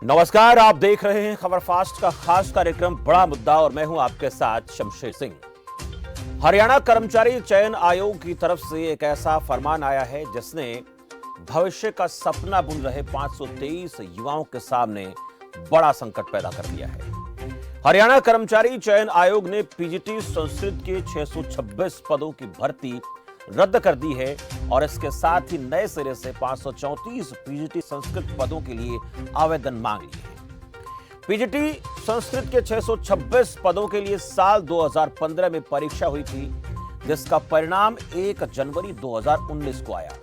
नमस्कार, आप देख रहे हैं खबर फास्ट का खास कार्यक्रम बड़ा मुद्दा और मैं हूं आपके साथ शमशेर सिंह। हरियाणा कर्मचारी चयन आयोग की तरफ से एक ऐसा फरमान आया है जिसने भविष्य का सपना बुन रहे 523 युवाओं के सामने बड़ा संकट पैदा कर दिया है। हरियाणा कर्मचारी चयन आयोग ने पीजीटी संस्कृत के 626 पदों की भर्ती रद्द कर दी है और इसके साथ ही नए सिरे से 534 पीजीटी संस्कृत पदों के लिए आवेदन मांग लिए हैं। पीजीटी संस्कृत के 626 पदों के लिए साल 2015 में परीक्षा हुई थी, जिसका परिणाम 1 जनवरी 2019 को आया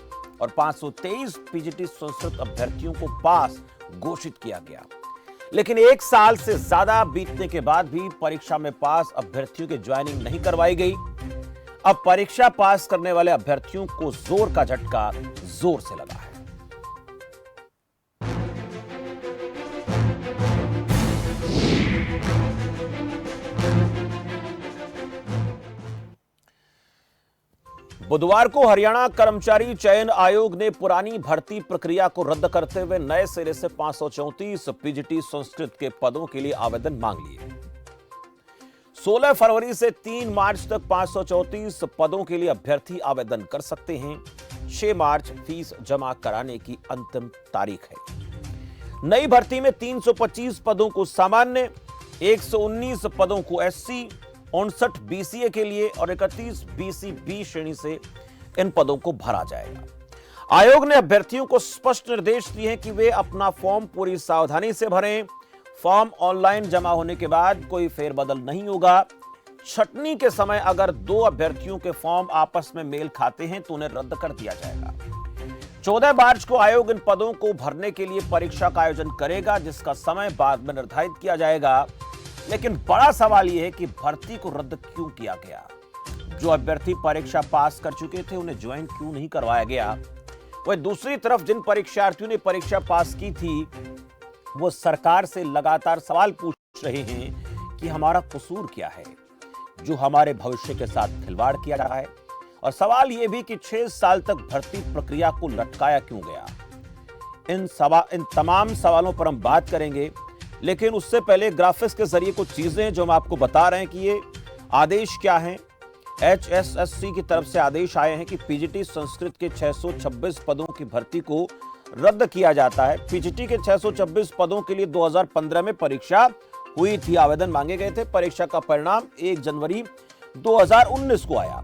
और 523 पीजीटी संस्कृत अभ्यर्थियों को पास घोषित किया गया। लेकिन एक साल से ज्यादा बीतने के बाद भी परीक्षा में पास अभ्यर्थियों की ज्वाइनिंग नहीं करवाई गई। अब परीक्षा पास करने वाले अभ्यर्थियों को जोर का झटका जोर से लगा है। बुधवार को हरियाणा कर्मचारी चयन आयोग ने पुरानी भर्ती प्रक्रिया को रद्द करते हुए नए सिरे से 534 पीजीटी संस्कृत के पदों के लिए आवेदन मांग लिए। 16 फरवरी से 3 मार्च तक 534 पदों के लिए अभ्यर्थी आवेदन कर सकते हैं। 6 मार्च फीस जमा कराने की अंतिम तारीख है। नई भर्ती में 325 पदों को सामान्य, 119 पदों को एससी, 59 बीसीए के लिए और 31 बीसी बी श्रेणी से इन पदों को भरा जाएगा। आयोग ने अभ्यर्थियों को स्पष्ट निर्देश दिए हैं कि वे अपना फॉर्म पूरी सावधानी से भरें। फॉर्म ऑनलाइन जमा होने के बाद कोई फेरबदल नहीं होगा। छटनी के समय अगर 2 अभ्यर्थियों के फॉर्म आपस में मेल खाते हैं तो उन्हें रद्द कर दिया जाएगा। 14 मार्च को आयोग इन पदों को भरने के लिए परीक्षा का आयोजन करेगा, जिसका समय बाद में निर्धारित किया जाएगा। लेकिन बड़ा सवाल यह है कि भर्ती को रद्द क्यों किया गया? जो अभ्यर्थी परीक्षा पास कर चुके थे उन्हें ज्वाइन क्यों नहीं करवाया गया? वह दूसरी तरफ जिन परीक्षार्थियों ने परीक्षा पास की थी वो सरकार से लगातार सवाल पूछ रहे हैं कि हमारा कसूर क्या है जो हमारे भविष्य के साथ खिलवाड़ किया जा रहा है। और सवाल यह भी कि 6 साल तक भर्ती प्रक्रिया को लटकाया क्यों गया। इन तमाम सवालों पर हम बात करेंगे, लेकिन उससे पहले ग्राफिक्स के जरिए कुछ चीजें हैं जो हम आपको बता रहे हैं कि ये आदेश क्या है। HSSC की तरफ से आदेश आए हैं कि पीजीटी संस्कृत के 626 पदों की भर्ती को रद्द किया जाता है। पीजीटी के 626 पदों के लिए 2015 में परीक्षा हुई थी, आवेदन मांगे गए थे। परीक्षा का परिणाम 1 जनवरी 2019 को आया।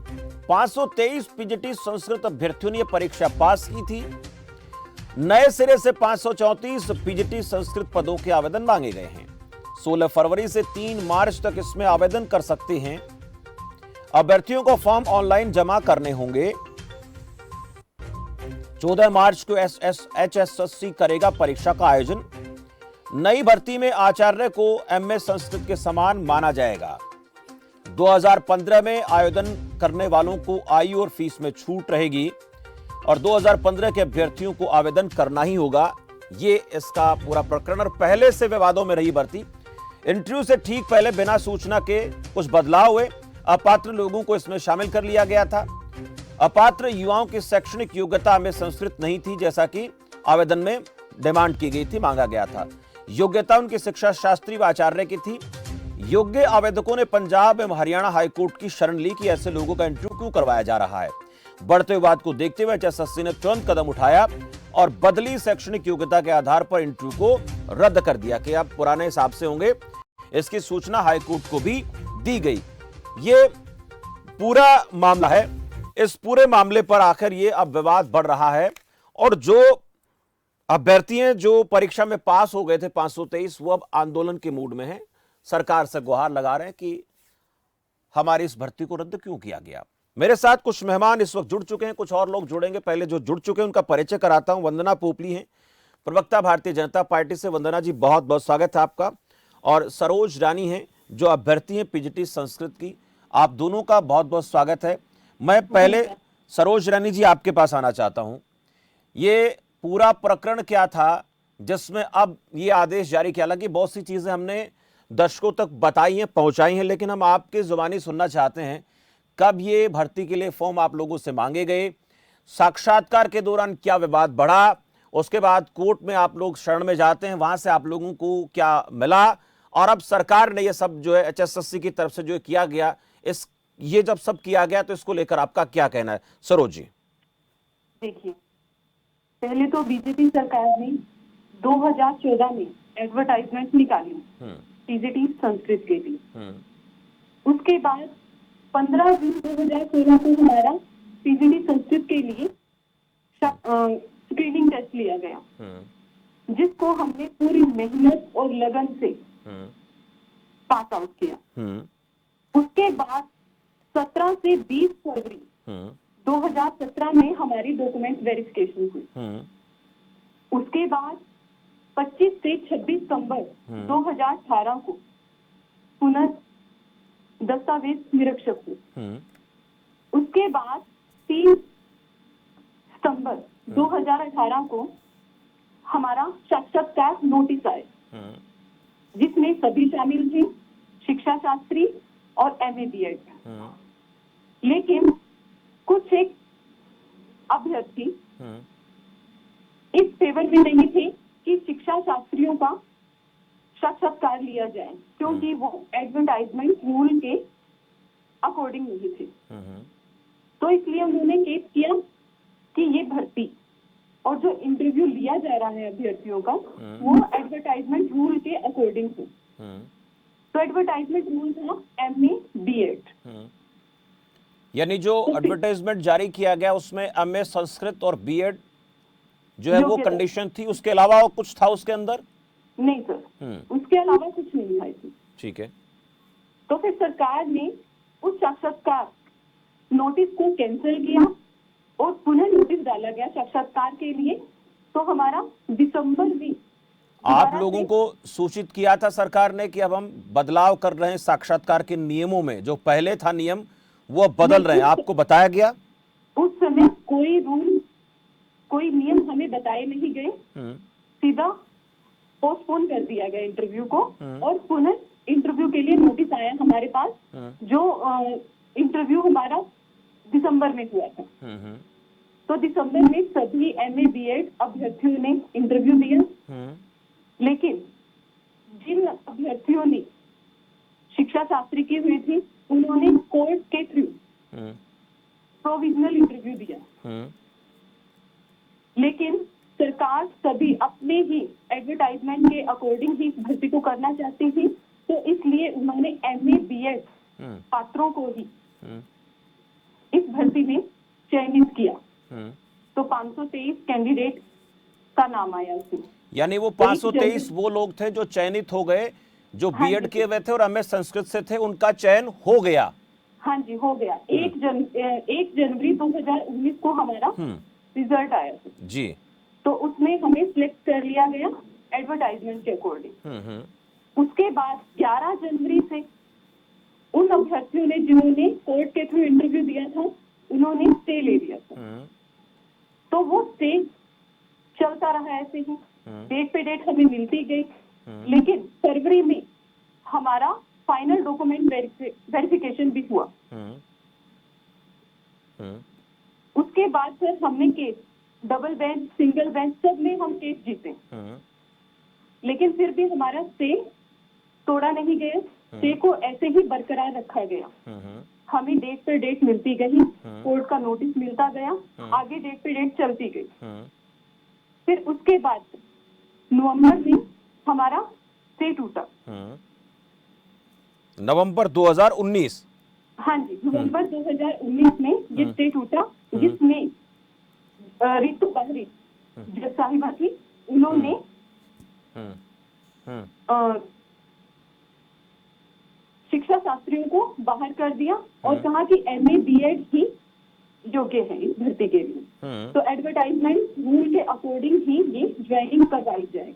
523 पीजीटी संस्कृत अभ्यर्थियों ने परीक्षा पास की थी। नए सिरे से 534 पीजीटी संस्कृत पदों के आवेदन मांगे गए हैं। 16 फरवरी से 3 मार्च तक इसमें आवेदन कर सकते हैं। अभ्यर्थियों को फॉर्म ऑनलाइन जमा करने होंगे। 14 मार्च को HSSC करेगा परीक्षा का आयोजन। नई भर्ती में आचार्य को एमए संस्कृत के समान माना जाएगा। 2015 में आवेदन करने वालों को आयु और फीस में छूट रहेगी और 2015 के अभ्यर्थियों को आवेदन करना ही होगा। ये इसका पूरा प्रकरण। और पहले से विवादों में रही भर्ती। इंटरव्यू से ठीक पहले बिना सूचना के कुछ बदलाव हुए। अपात्र लोगों को इसमें शामिल कर लिया गया था। अपात्र युवाओं की शैक्षणिक योग्यता में संस्कृत नहीं थी, जैसा कि आवेदन में डिमांड की गई थी, मांगा गया था। योग्यता उनकी शिक्षा शास्त्री व आचार्य की थी। योग्य आवेदकों ने पंजाब एवं हरियाणा हाईकोर्ट की शरण ली कि ऐसे लोगों का इंटरव्यू क्यों करवाया जा रहा है। बढ़ते विवाद को देखते हुए HSSC ने तुरंत कदम उठाया और बदली शैक्षणिक योग्यता के आधार पर इंटरव्यू को रद्द कर दिया कि अब पुराने हिसाब से होंगे। इसकी सूचना हाईकोर्ट को भी दी गई। ये पूरा मामला है। इस पूरे मामले पर आखिर ये अब विवाद बढ़ रहा है और जो अभ्यर्थी हैं जो परीक्षा में पास हो गए थे 523, वो अब आंदोलन के मूड में हैं। सरकार से गुहार लगा रहे हैं कि हमारी इस भर्ती को रद्द क्यों किया गया। मेरे साथ कुछ मेहमान इस वक्त जुड़ चुके हैं, कुछ और लोग जुड़ेंगे। पहले जो जुड़ चुके हैं उनका परिचय कराता हूं। वंदना पोपली हैं, प्रवक्ता भारतीय जनता पार्टी से। वंदना जी, बहुत बहुत स्वागत है आपका। और सरोज रानी हैं जो अभ्यर्थी हैं पीजीटी संस्कृत की। आप दोनों का बहुत बहुत स्वागत है। मैं पहले सरोज रानी जी आपके पास आना चाहता हूं। ये पूरा प्रकरण क्या था जिसमें अब ये आदेश जारी किया? हालांकि बहुत सी चीजें हमने दर्शकों तक बताई हैं, पहुंचाई हैं, लेकिन हम आपके जुबानी सुनना चाहते हैं। कब ये भर्ती के लिए फॉर्म आप लोगों से मांगे गए? साक्षात्कार के दौरान क्या विवाद बढ़ा? उसके बाद कोर्ट में आप लोग शरण में जाते हैं, वहां से आप लोगों को क्या मिला? और अब सरकार ने ये सब जो है HSSC की तरफ से जो किया गया, इस ये जब सब किया गया तो इसको लेकर आपका क्या कहना है सरोज जी? देखिए, पहले तो बीजेपी सरकार ने 2014 में एडवर्टाइजमेंट निकाली पीजीटी संस्कृत के लिए। उसके बाद 15 जून 2016 को हमारा पीजीटी संस्कृत के लिए स्क्रीनिंग टेस्ट लिया गया, जिसको हमने पूरी मेहनत और लगन से पास आउट किया। उसके बाद 17 से 20 फरवरी 2017 में हमारी डॉक्यूमेंट वेरिफिकेशन हुई। उसके बाद 25 से 26 सितंबर 2018 को पुनः दस्तावेज निरीक्षक हुए। उसके बाद 3 सितंबर 2018 को हमारा साक्षात्कार नोटिस आए, जिसमें सभी शामिल थे, शिक्षा शास्त्री और MA BEd। लेकिन कुछ एक अभ्यर्थी इस फेवर में नहीं थे कि शिक्षा शास्त्रियों का साक्षात्कार लिया जाए, क्योंकि वो एडवर्टाइजमेंट रूल के अकॉर्डिंग नहीं थे। तो इसलिए उन्होंने केस किया कि ये भर्ती और जो इंटरव्यू लिया जा रहा है अभ्यर्थियों का, वो एडवर्टाइजमेंट रूल के अकॉर्डिंग हो। तो एडवर्टाइजमेंट रूल था MA BEd। यानी जो एडवर्टाइजमेंट जारी किया गया उसमें MA संस्कृत और BEd जो है वो कंडीशन थी, उसके अलावा और कुछ था उसके अंदर? नहीं सर, उसके अलावा कुछ नहीं था इसमें। ठीक है। तो फिर सरकार ने उस साक्षात्कार नोटिस को कैंसिल किया और पुनः नोटिस डाला गया साक्षात्कार के लिए। तो हमारा दिसंबर में आप लोगों को सूचित किया था सरकार ने कि अब हम बदलाव कर रहे हैं साक्षात्कार के नियमों में, जो पहले था नियम वो बदल रहे हैं, आपको बताया गया? उस समय कोई रूल, कोई नियम हमें बताए नहीं गए। सीधा पोस्टपोन कर दिया गया इंटरव्यू को और पुनः इंटरव्यू के लिए नोटिस आया हमारे पास, जो इंटरव्यू हमारा दिसंबर में हुआ था। तो दिसंबर में सभी MA BEd अभ्यर्थियों ने इंटरव्यू दिया, लेकिन जिन अभ्यर्थियों ने शिक्षा शास्त्री की हुई थी, उन्होंने कोर्ट के थ्रू प्रोविजनल इंटरव्यू दिया। लेकिन सरकार सभी अपने ही एडवर्टाइजमेंट के अकॉर्डिंग ही भर्ती को करना चाहती थी, तो इसलिए उन्होंने MA BEd पात्रों को ही इस भर्ती में चयनित किया। तो 523 कैंडिडेट का नाम आया उसमें। यानी वो 523 वो लोग थे जो चयनित हो गए, जो BEd किए हुए थे और MA संस्कृत से थे, उनका चयन हो गया। हाँ जी, हो गया। 1 जनवरी 2019 को हमारा रिजल्ट आया था जी। तो उसमें हमें सिलेक्ट कर लिया गया एडवर्टाइजमेंट के अकॉर्डिंग। उसके बाद 11 जनवरी से उन अभ्यर्थियों ने जिन्होंने कोर्ट के थ्रू इंटरव्यू दिया था, उन्होंने स्टे ले लिया था। तो वो स्टे चलता रहा ऐसे ही, डेट पे डेट हमें मिलती गई। लेकिन फरवरी में हमारा फाइनल डॉक्यूमेंट वेरिफिकेशन भी हुआ। उसके बाद सर हमने case double bench, single bench सब में हम केस जीते, लेकिन फिर भी हमारा स्टे तोड़ा नहीं गया। स्टे को ऐसे ही बरकरार रखा गया। हमें डेट पे डेट मिलती गई, कोर्ट का नोटिस मिलता गया, आगे डेट पे डेट चलती गई। फिर उसके बाद नवंबर में हमारा स्टे टूटा। नवंबर 2019? हाँ जी, नवंबर 2019 में ये स्टे टूटा, जिसमें रितु बहरी जज साहिबा थी, उन्होंने शिक्षा शास्त्रियों को बाहर कर दिया और कहा कि MA BEd ही योग्य है इस भर्ती के लिए। तो एडवर्टाइजमेंट रूल के अकॉर्डिंग ही ये ज्वाइनिंग करवाई जाए,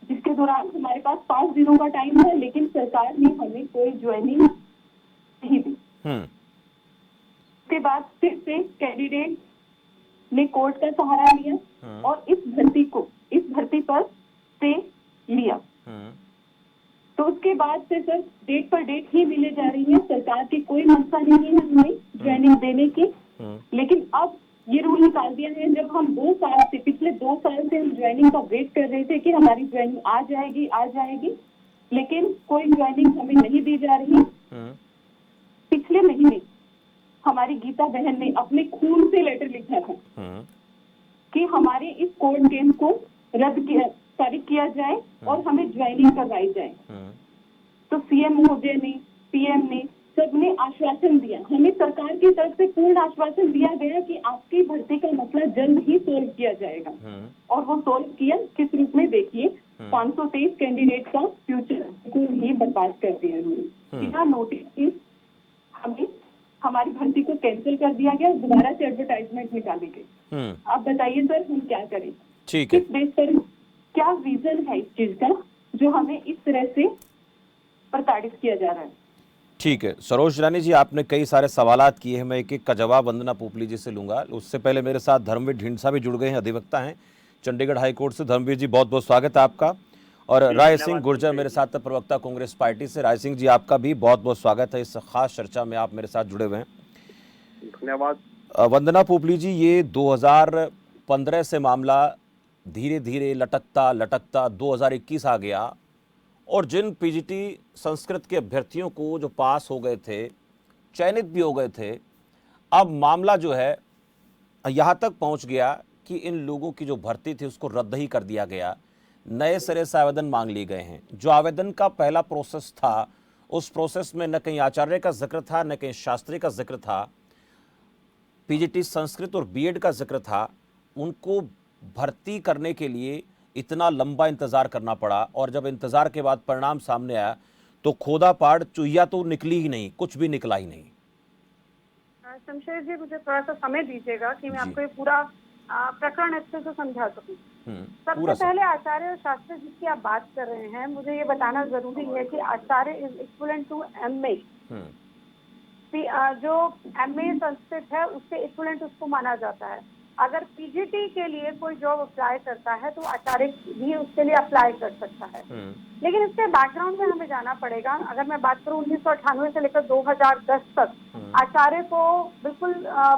जिसके दौरान हमारे पास 5 दिनों का टाइम है, लेकिन सरकार ने हमें कोई ज्वाइनिंग नहीं दी। उसके बाद फिर से कैंडिडेट ने कोर्ट का सहारा लिया और इस भर्ती पर स्टे लिया। तो उसके बाद से सर डेट पर डेट ही मिले जा रही है। सरकार की कोई मंशा नहीं है हमें ज्वाइनिंग देने की, लेकिन अब ये रूल निकाल दिया है। जब हम 2 साल से, पिछले 2 साल से हम ज्वाइनिंग का वेट कर रहे थे कि हमारी ज्वाइनिंग आ जाएगी, लेकिन कोई ज्वाइनिंग हमें नहीं दी जा रही। पिछले महीने हमारी गीता बहन ने अपने खून से लेटर लिखा था कि हमारे इस कोर्ट केस को खारिज किया जाए और हमें ज्वाइनिंग करवाई जाए। तो सीएम महोदय ने, पीएम ने, सबने आश्वासन दिया, हमें सरकार की तरफ से पूर्ण आश्वासन दिया गया कि आपकी भर्ती का मसला जल्द ही सोल्व किया जाएगा। और वो सोल्व किया किस रूप में, देखिए 523 कैंडिडेट का फ्यूचर को ही बर्बाद कर दिया उन्होंने। बिना नोटिस हमें हमारी भर्ती को कैंसिल कर दिया गया, दोबारा से एडवर्टाइजमेंट निकाली गई। आप बताइए सर, हम क्या करें? ठीक है, किस बेस पर, क्या रीजन है इस चीज का जो हमें इस तरह से प्रताड़ित किया जा रहा है? ठीक है सरोज रानी जी, आपने कई सारे सवालात किए हैं, मैं एक एक का जवाब वंदना पोपली जी से लूंगा। उससे पहले मेरे साथ धर्मवीर ढींढसा भी जुड़ गए हैं, अधिवक्ता हैं चंडीगढ़ हाई कोर्ट से। धर्मवीर जी, बहुत बहुत स्वागत है आपका। और राय सिंह गुर्जर मेरे साथ प्रवक्ता कांग्रेस पार्टी से। राय सिंह जी, आपका भी बहुत बहुत स्वागत है इस खास चर्चा में, आप मेरे साथ जुड़े हुए हैं। धन्यवाद। वंदना पोपली जी, ये 2015 से मामला धीरे धीरे लटकता लटकता 2021 आ गया, और जिन पीजीटी संस्कृत के अभ्यर्थियों को जो पास हो गए थे, चयनित भी हो गए थे, अब मामला जो है यहाँ तक पहुँच गया कि इन लोगों की जो भर्ती थी उसको रद्द ही कर दिया गया। नए सिरे से आवेदन मांग लिए गए हैं। जो आवेदन का पहला प्रोसेस था, उस प्रोसेस में न कहीं आचार्य का जिक्र था, न कहीं शास्त्री का जिक्र था, पीजीटी संस्कृत और बीएड का जिक्र था। उनको भर्ती करने के लिए इतना लंबा इंतजार करना पड़ा, और जब इंतजार के बाद परिणाम सामने आया तो खोदा पाड़ चुहिया तो निकली ही नहीं, कुछ भी निकला ही नहीं। शमशेर जी, मुझे थोड़ा सा समय दीजिएगा कि मैं आपको ये पूरा प्रकरण अच्छे से समझा सकूं। सबसे पहले आचार्य और शास्त्री जिसकी आप बात कर रहे हैं, मुझे ये बताना जरूरी है कि आचार्य इज इक्विवेलेंट टू एमए। जो एमए संस्कृत है उसके इक्विवेलेंट उसको माना जाता है। अगर पीजीटी के लिए कोई जॉब अप्लाई करता है तो आचार्य भी उसके लिए अप्लाई कर सकता है। लेकिन इसके बैकग्राउंड में हमें जाना पड़ेगा। अगर मैं बात करूं 1998 से लेकर 2010 तक आचार्य को बिल्कुल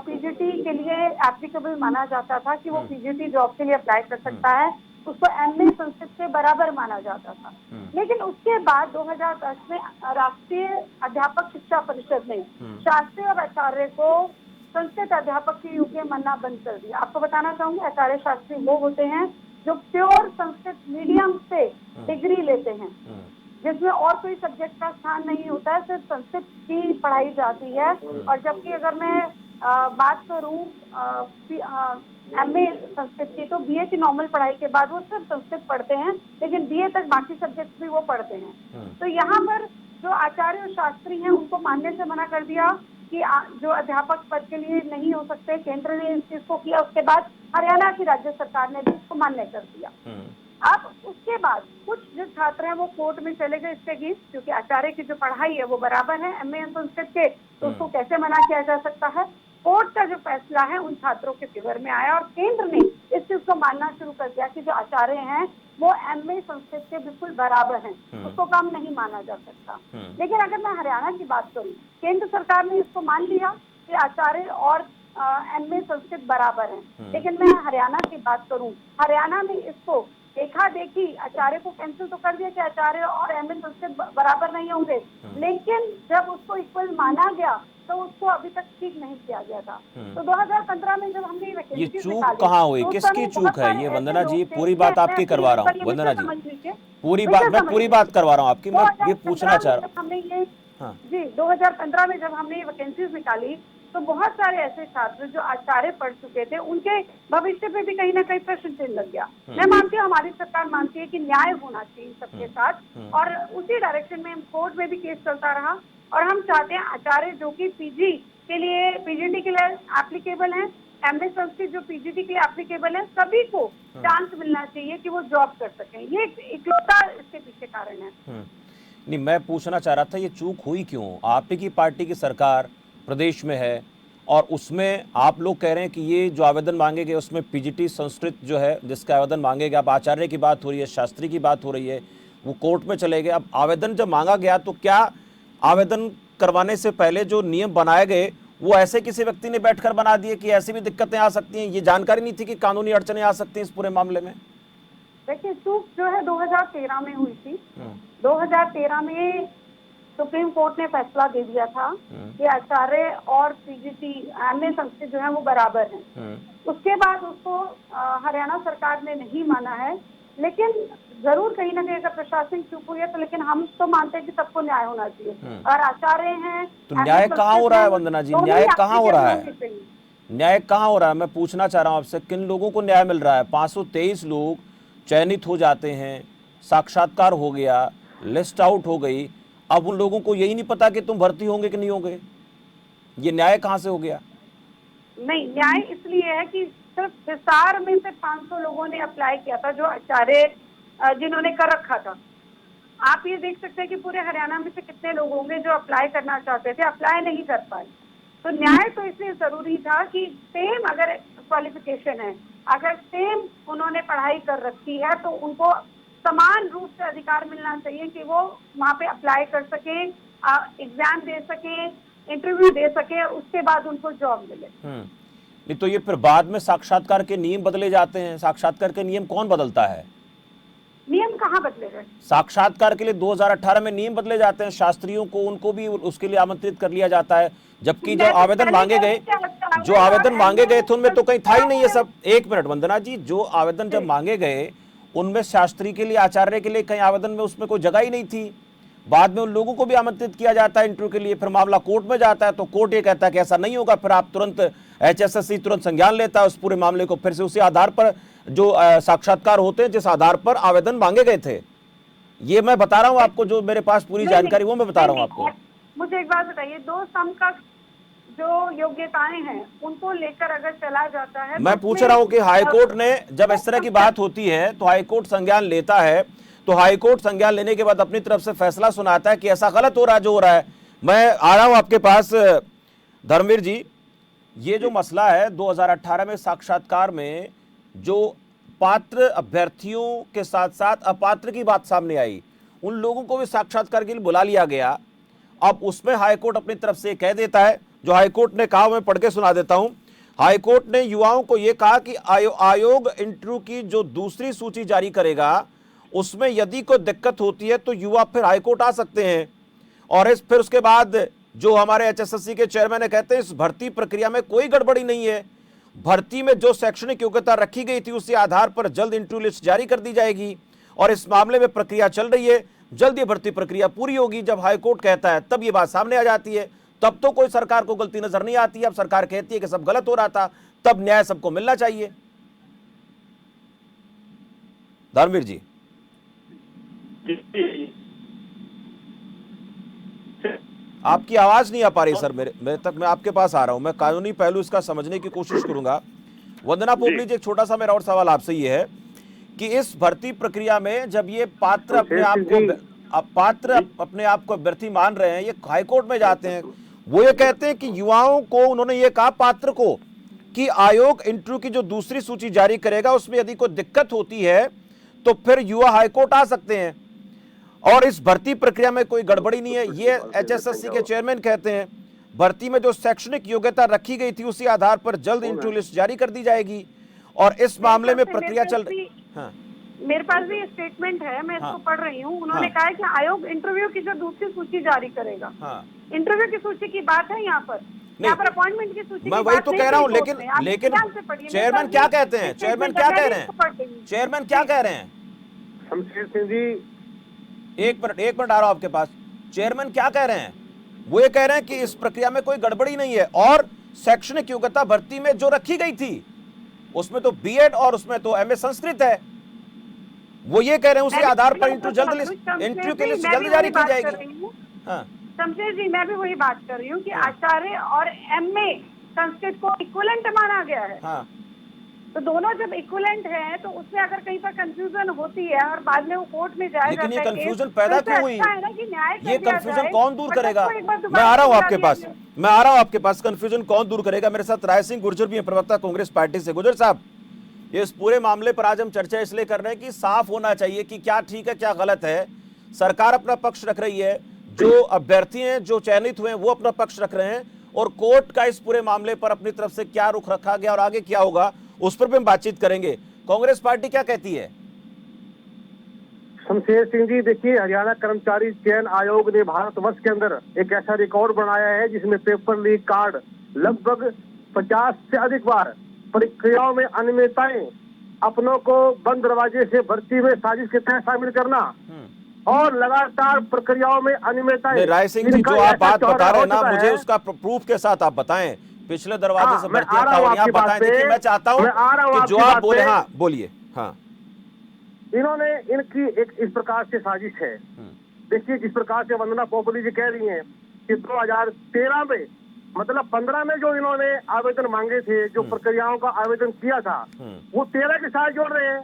पीजीटी के लिए एप्लीकेबल माना जाता था कि वो पीजीटी जॉब के लिए अप्लाई कर सकता है, उसको एमए संस्कृत से बराबर माना जाता था। लेकिन उसके बाद 2010 में राष्ट्रीय अध्यापक शिक्षा परिषद ने शास्त्री और आचार्य को संस्कृत अध्यापक के योग्य मानना बंद कर दिया। आपको बताना चाहूंगी, आचार्य शास्त्री वो होते हैं जो प्योर संस्कृत मीडियम से डिग्री लेते हैं, जिसमें और कोई सब्जेक्ट का स्थान नहीं होता है, सिर्फ संस्कृत की पढ़ाई जाती है। और जबकि अगर मैं बात करूं एमए संस्कृत की, तो बीए की नॉर्मल पढ़ाई के बाद वो सिर्फ संस्कृत पढ़ते हैं, लेकिन बीए तक बाकी सब्जेक्ट भी वो पढ़ते हैं। तो यहाँ पर जो आचार्य और शास्त्री हैं उनको मानने से मना कर दिया कि जो अध्यापक पद के लिए नहीं हो सकते। केंद्र ने इस चीज को किया, उसके बाद हरियाणा की राज्य सरकार ने भी इसको मान्य कर दिया। अब उसके बाद कुछ जो छात्र हैं वो कोर्ट में चले गए इसके अगेंस्ट, क्योंकि आचार्य की जो पढ़ाई है वो बराबर है एमए संस्कृत के, तो उसको कैसे मना किया जा सकता है। कोर्ट का जो फैसला है उन छात्रों के फेवर में आया और केंद्र ने इस चीज को मानना शुरू कर दिया कि जो आचार्य हैं वो एमए संस्कृत के बिल्कुल बराबर हैं, उसको कम नहीं माना जा सकता। लेकिन अगर मैं हरियाणा की बात करूं, केंद्र सरकार ने इसको मान लिया कि आचार्य और एमए संस्कृत बराबर हैं। लेकिन मैं हरियाणा की बात करूं, हरियाणा ने इसको देखा देखी आचार्य को कैंसिल तो कर दिया कि आचार्य और एमए संस्कृत बराबर नहीं होंगे, लेकिन जब उसको इक्वल माना गया तो उसको अभी तक ठीक नहीं किया गया था। तो 2015 में जब हमने ये चूक कहाँ हुई, किसकी चूक है ये? वंदना जी, पूरी बात आपकी करवा रहा हूँ। वंदना जी, मैं पूरी बात करवा रहा हूँ आपकी, मैं ये पूछना चाह रहा हूँ। जी, 2015 में जब हमने ये वैकेंसीज निकाली तो बहुत सारे ऐसे छात्र जो आचार्य पढ़ चुके थे, उनके भविष्य पे भी कहीं ना कहीं प्रश्न चिन्ह लग गया। मैं मानती हूँ, हमारी सरकार मानती है कि न्याय होना चाहिए सबके साथ, और उसी डायरेक्शन में कोर्ट में भी केस चलता रहा। और हम चाहते हैं आचार्य जो कि पीजी के लिए, पीजीटी के लिए एप्लीकेबल है, एमए संस्कृत जो पीजीटी के लिए एप्लीकेबल है, सभी को चांस मिलना चाहिए कि वो जॉब कर सकें। ये इकलौता इसके पीछे कारण है। नहीं, मैं पूछना चाह रहा था ये चूक हुई क्यों? आप ही की पार्टी की सरकार प्रदेश में है और उसमें आप लोग कह रहे हैं कि ये जो आवेदन मांगे गए उसमें पीजीटी संस्कृत जो है जिसका आवेदन मांगे गए, अब आचार्य की बात हो रही है, शास्त्री की बात हो रही है, वो कोर्ट में चले गए। अब आवेदन जब मांगा गया तो क्या आवेदन करवाने से पहले जो नियम बनाए गए वो ऐसे किसी व्यक्ति ने बैठकर बना दिए कि ऐसी भी दिक्कतें आ सकती हैं? ये जानकारी नहीं थी कि कानूनी अड़चनें आ सकती हैं इस पूरे मामले में? देखिए, चूक जो है 2013 में हुई थी। 2013 में सुप्रीम कोर्ट ने फैसला दे दिया था कि आचार्य और पीजीटी अन्य संस्कृत जो है वो बराबर हैं। उसके बाद उसको हरियाणा सरकार ने नहीं माना है, लेकिन जरूर कहीं ना कहीं अगर प्रशासनिक चूक हुई है तो, लेकिन हम तो मानते हैं कि सबको न्याय होना चाहिए। और आचार्य हैं तो न्याय कहाँ हो रहा है वंदना जी? न्याय कहाँ हो रहा है? न्याय कहाँ हो रहा है? मैं पूछना चाह रहा हूँ आपसे, किन लोगों को न्याय मिल रहा है? 523 लोग चयनित हो जाते हैं, साक्षात्कार हो गया, लिस्ट आउट हो गई, अब उन लोगों को यही नहीं पता कि तुम भर्ती होंगे कि नहीं होंगे। ये न्याय कहाँ से हो गया? नहीं, न्याय इसलिए है कि सिर्फ हिसार में से 500 लोगों ने अप्लाई किया था, जो आचार्य जिन्होंने कर रखा था। आप ये देख सकते हैं कि पूरे हरियाणा में से कितने लोग होंगे जो अप्लाई करना चाहते थे, अप्लाई नहीं कर पाए। तो न्याय तो इसलिए जरूरी था कि सेम अगर क्वालिफिकेशन है, अगर सेम उन्होंने पढ़ाई कर रखी है, तो उनको समान रूप से अधिकार मिलना चाहिए कि वो वहाँ पे अप्लाई कर सके, एग्जाम दे सके, इंटरव्यू दे सके, उसके बाद उनको जॉब मिले। नहीं तो ये फिर बाद में साक्षात्कार के नियम बदले जाते हैं। साक्षात्कार के नियम कौन बदलता है? नियम कहाँ बदले गए? साक्षात्कार के लिए 2018 में नियम बदले जाते हैं। शास्त्रियों को, उनको भी उसके लिए आमंत्रित कर लिया जाता है, जबकि जो आवेदन मांगे गए थे उनमें तो कहीं था ही नहीं ये सब। एक मिनट वंदना जी, जो आवेदन जब मांगे गए उनमें शास्त्री के लिए, आचार्य के लिए कहीं आवेदन में उसमें कोई जगह ही नहीं थी। बाद में उन लोगों को भी आमंत्रित किया जाता है इंटरव्यू के लिए, फिर मामला कोर्ट में जाता है तो कोर्ट ये कहता है कि ऐसा नहीं होगा। फिर आप तुरंत HSSC तुरंत संज्ञान लेता है उस पूरे मामले को, फिर से उसी आधार पर जो साक्षात्कार होते हैं जिस आधार पर आवेदन मांगे गए थे। ये मैं बता रहा हूँ आपको, जो मेरे पास पूरी जानकारी वो मैं बता रहा हूँ आपको। मुझे एक बात बताइए, दो समकक्ष जो योग्यताएं हैं उनको लेकर अगर चला जाता है, मैं पूछ रहा हूँ कि हाईकोर्ट ने जब इस तरह की बात होती है तो हाईकोर्ट संज्ञान लेता है, तो हाईकोर्ट संज्ञान लेने के बाद अपनी तरफ से फैसला सुनाता है कि ऐसा गलत हो रहा है जो हो रहा है। मैं आ रहा हूं आपके पास धर्मवीर जी। ये जो मसला है 2018 में साक्षात्कार में जो पात्र अभ्यर्थियों के साथ साथ अपात्र की बात सामने आई, उन लोगों को भी साक्षात्कार के लिए बुला लिया गया। अब उसमें हाईकोर्ट अपनी तरफ से कह देता है, जो हाईकोर्ट ने कहा मैं पढ़ के सुना देता हूं। हाईकोर्ट ने युवाओं को यह कहा कि आयोग इंटरव्यू की जो दूसरी सूची जारी करेगा उसमें यदि कोई दिक्कत होती है तो युवा फिर हाईकोर्ट आ सकते हैं। और फिर उसके बाद जो हमारे HSSC के चेयरमैन ने कहते हैं इस भर्ती प्रक्रिया में कोई गड़बड़ी नहीं है, भर्ती में जो शैक्षणिक योग्यता रखी गई थी उसी आधार पर जल्द इंटरव्यू लिस्ट जारी कर दी जाएगी और इस मामले में प्रक्रिया चल रही है, जल्द ये भर्ती प्रक्रिया पूरी होगी। जब हाईकोर्ट कहता है तब ये बात सामने आ जाती है, तब तो कोई सरकार को गलती नजर नहीं आती। अब सरकार कहती है कि सब गलत हो रहा था, तब न्याय सबको मिलना चाहिए। धर्मवीर जी, आपकी आवाज नहीं आ पा रही सर मेरे तक। मैं आपके पास आ रहा हूं, मैं कानूनी पहलू इसका समझने की कोशिश करूंगा। वंदना पोपली जी, एक छोटा सा मेरा और सवाल आपसे ये है कि इस भर्ती प्रक्रिया में जब ये पात्र अपने आप को अभ्यर्थी मान रहे हैं, ये हाईकोर्ट में जाते हैं, वो ये कहते हैं कि युवाओं को, उन्होंने ये कहा पात्र को कि आयोग इंटरव्यू की जो दूसरी सूची जारी करेगा उसमें यदि कोई दिक्कत होती है तो फिर युवा हाईकोर्ट आ सकते हैं और इस भर्ती प्रक्रिया में कोई गड़बड़ी नहीं है। ये HSSC के चेयरमैन कहते हैं भर्ती में जो शैक्षणिक योग्यता रखी गई थी उसी आधार पर जल्द इंटरव्यू लिस्ट जारी कर दी जाएगी और इस मामले में प्रक्रिया चल रही। हाँ, मेरे पास भी स्टेटमेंट है, मैं इसको पढ़ रही हूँ। उन्होंने कहा है कि आयोग इंटरव्यू की जो दूसरी सूची जारी करेगा। इंटरव्यू की सूची की बात है यहाँ पर अपॉइंटमेंट की सूची। मैं वही तो कह रहा हूँ, लेकिन चेयरमैन क्या कहते हैं? चेयरमैन क्या कह रहे हैं? चेयरमैन क्या कह रहे हैं? शमशेर सिंह जी, एक मिनट आ रहा हूं आपके पास। चेयरमैन क्या कह रहे हैं? वो ये कह रहे हैं कि इस प्रक्रिया में कोई गड़बड़ी नहीं है और शैक्षणिक योग्यता भर्ती में जो रखी गई थी उसमें तो B.Ed और उसमें तो MA संस्कृत है। वो ये कह रहे हैं उसी आधार पर इंटरव्यू के लिस्ट जल्द जारी की जाएगी। हाँ शमशेर जी, मैं भी वही बात कर रही हूँ कि आचार्य और MA संस्कृत को इक्विवेलेंट माना गया है। हाँ, तो दोनों जब इक्विवेलेंट हैं तो उसमें अगर कहीं पर कंफ्यूजन होती है और बाद में वो कोर्ट में जाया जाता है, लेकिन ये कंफ्यूजन पैदा क्यों हुई? ये कंफ्यूजन कौन दूर करेगा? मैं आ रहा हूँ आपके पास, कंफ्यूजन कौन दूर करेगा? मेरे साथ राय सिंह गुर्जर भी हैं, प्रवक्ता कांग्रेस पार्टी से। गुर्जर साहब, ये इस पूरे मामले पर आज हम चर्चा इसलिए कर रहे हैं कि साफ होना चाहिए कि क्या ठीक है क्या गलत है। सरकार अपना पक्ष रख रही है, जो अभ्यर्थी हैं जो चयनित हुए हैं वो अपना पक्ष रख रहे हैं, और कोर्ट का इस पूरे मामले पर अपनी तरफ से क्या रुख रखा गया और आगे क्या होगा उस पर भी हम बातचीत करेंगे। कांग्रेस पार्टी क्या कहती है? शमशेर सिंह जी, देखिए, हरियाणा कर्मचारी चयन आयोग ने भारतवर्ष के अंदर एक ऐसा रिकॉर्ड बनाया है जिसमें पेपर लीक कार्ड लगभग 50 से अधिक बार, प्रक्रियाओं में अनियमितताएं, अपनों को बंद दरवाजे से भर्ती में साजिश के तहत शामिल करना और लगातार प्रक्रियाओं में अनियमितताएं। राय सिंह जी, जो आप बात बता रहे हैं ना, मुझे उसका प्रूफ के साथ आप बताएं। पिछले दरवाजे से भर्तियां आप बताएं। देखिए, मैं चाहता हूं कि जो आप बोले, हाँ बोलिए। हाँ, इन्होंने इनकी एक इस प्रकार से साजिश है। देखिए, जिस प्रकार से वंदना पोपली जी कह रही हैं कि 2013 में, मतलब 15 में जो इन्होंने आवेदन मांगे थे, जो प्रक्रियाओं का आवेदन किया था, वो 13 के साथ जोड़ रहे हैं।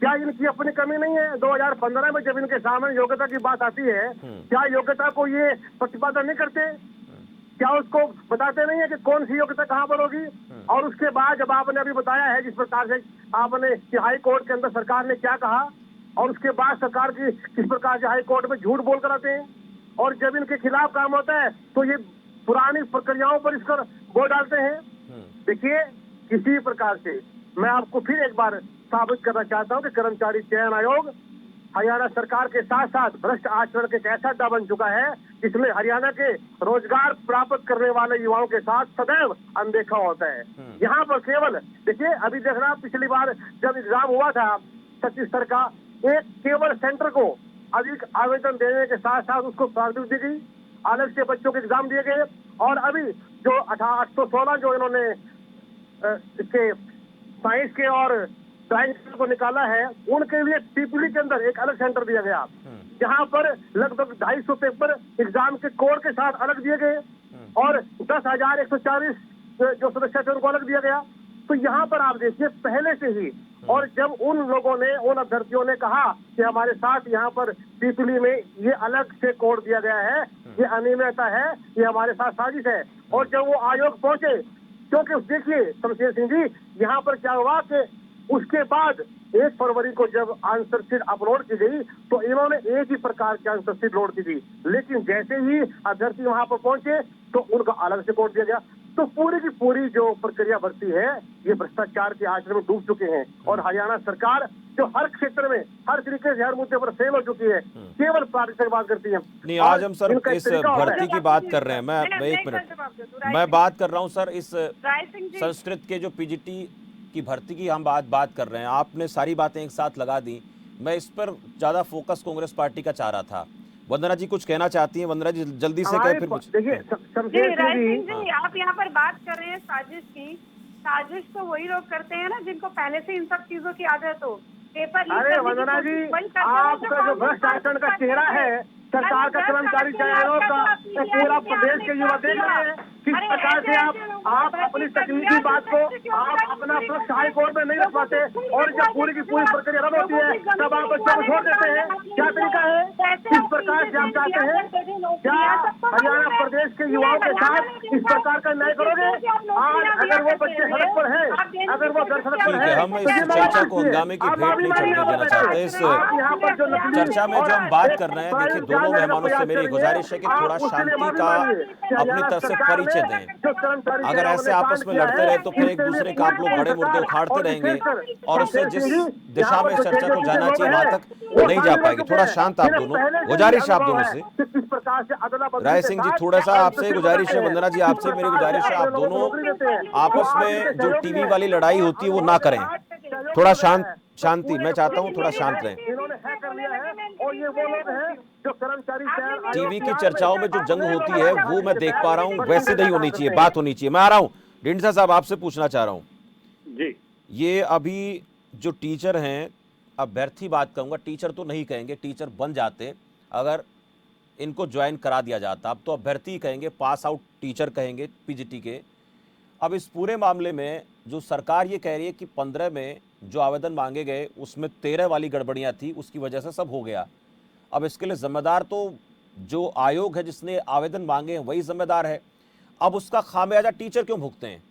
क्या इनकी अपनी कमी नहीं है? 2015 में जब इनके सामने योग्यता की बात आती है, क्या योग्यता को ये प्रतिपादन नहीं करते? क्या उसको बताते नहीं है कि कौन सी योग्यता कहाँ पर होगी? और उसके बाद जब आपने अभी बताया है जिस प्रकार से आपने कि हाई कोर्ट के अंदर सरकार ने क्या कहा, और उसके बाद सरकार की किस प्रकार से हाई कोर्ट में झूठ बोल कर आते हैं, और जब इनके खिलाफ काम होता है तो ये पुरानी प्रक्रियाओं पर इसकर वोट डालते हैं। देखिए, किसी प्रकार से मैं आपको फिर एक बार साबित करना चाहता हूं कि कर्मचारी चयन आयोग हरियाणा सरकार के साथ साथ भ्रष्ट आचरण के एक ऐसा अड्डा बन चुका है जिसमें हरियाणा के रोजगार प्राप्त करने वाले युवाओं के साथ सदैव अनदेखा होता है। यहाँ पर केवल देखिए, अभी देख रहा, पिछली बार जब एग्जाम हुआ था 26 स्तर का, एक केवल सेंटर को अधिक आवेदन देने के साथ साथ उसको प्राथमिकता दी गई, अलग से बच्चों के एग्जाम दिए गए। और अभी जो 816 जो इन्होंने इसके साइंस के और साइंस को निकाला है, उनके लिए पीपली के अंदर एक अलग सेंटर दिया गया, जहां पर लगभग 250 पेपर एग्जाम के कोड के साथ अलग दिए गए और 10,140 जो सदस्य थे उनको अलग दिया गया। तो यहाँ पर आप देखिए, पहले से ही, और जब उन लोगों ने, उन अभ्यर्थियों ने कहा कि हमारे साथ यहाँ पर पीपली में ये अलग से कोड दिया गया है, ये अनियमितता है, ये हमारे साथ साजिश है, और जब वो आयोग पहुंचे, क्योंकि देखिए शमशेर सिंह जी, यहाँ पर क्या हुआ कि उसके बाद 1 फरवरी को जब आंसर शीट अपलोड की गई तो इन्होंने एक ही प्रकार की आंसर शीट लोड की थी, लेकिन जैसे ही अभ्यर्थी वहां पर पहुंचे तो उनका अलग से कोड दिया गया। तो पूरी की पूरी जो प्रक्रिया भर्ती है, ये भ्रष्टाचार के आचरण में डूब चुके हैं, और हरियाणा सरकार जो हर क्षेत्र में, हर तरीके से, हर मुद्दे पर फेल हो चुकी है, केवल प्रादेशिक बात करती है। नहीं, आज हम सर इस भर्ती की बात कर रहे हैं। मैं 1 मिनट, मैं बात कर रहा हूँ सर, इस संस्कृत के जो पीजीटी की भर्ती की हम बात कर रहे हैं। आपने सारी बातें एक साथ लगा दी। मैं इस पर ज्यादा फोकस कांग्रेस पार्टी का चाह रहा था। वंदना जी कुछ कहना चाहती हैं? वंदना जी जल्दी से कहें, फिर कुछ। देखिए आप यहाँ पर बात कर रहे हैं साजिश की। साजिश तो वही लोग करते हैं ना जिनको पहले से इन सब चीजों की आदत हो। पेपर अरे वंदना जी, आपका जो भ्रष्ट आचरण का चेहरा है सरकार का, कर्मचारी चयन आयोग का, पूरा प्रदेश के युवा देख रहे हैं किस प्रकार से आप अपनी तकनीकी बात को आप अपना प्रश्न हाई कोर्ट में नहीं रख पाते, और जब पूरी की पूरी प्रक्रिया रद्द होती है तब आप बच्चों को छोड़ देते हैं। क्या तरीका है? किस प्रकार से आप चाहते हैं? क्या हरियाणा प्रदेश के युवाओं के साथ इस प्रकार का न्याय करोगे? आज अगर वो बच्चे सड़क पर है, अगर वो घर सड़क पर है, हम इस चर्चा को हंगामे की भेंट नहीं चढ़ने देना चाहते। इस चर्चा में जो हम बात कर रहे हैं, देखिए, दोनों मेहमानों से मेरी गुजारिश है कि थोड़ा शांति का अपनी तरफ से परिचय दें। अगर ऐसे आपस में लड़ते रहे तो फिर एक दूसरे का आप लोग बड़े मुद्दे उखाड़ते रहेंगे और उससे जिस दिशा में चर्चा को जाना चाहिए वहां तक नहीं जा पाएगी। थोड़ा शांत आप दोनों, गुजारिश आप दोनों से। राय सिंह जी, थोड़ा सा आपसे गुजारिश है। वंदना जी, आपसे मेरी गुजारिश है, आप दोनों आपस में जो टीवी वाली लड़ाई होती है वो ना करें। थोड़ा शांति मैं चाहता हूँ, थोड़ा शांत रहें। टीवी की चर्चाओं में जो जंग होती है वो मैं देख पा रहा हूँ, वैसे नहीं होनी चाहिए, बात होनी चाहिए। मैं आ रहा हूँ, ढींढसा साहब आपसे पूछना चाह रहा हूँ जी। ये अभी जो टीचर हैं, अभ्यर्थी बात कहूंगा, टीचर तो नहीं कहेंगे, टीचर बन जाते अगर इनको ज्वाइन करा दिया जाता। अब तो अभ्यर्थी कहेंगे, पास आउट टीचर कहेंगे पीजीटी के। अब इस पूरे मामले में जो सरकार ये कह रही है कि 15 में जो आवेदन मांगे गए उसमें 13 वाली गड़बड़ियां थी, उसकी वजह से सब हो गया। अब इसके लिए जिम्मेदार तो जो आयोग है जिसने आवेदन मांगे हैं वही जिम्मेदार है। अब उसका खामियाजा टीचर क्यों भुगते हैं?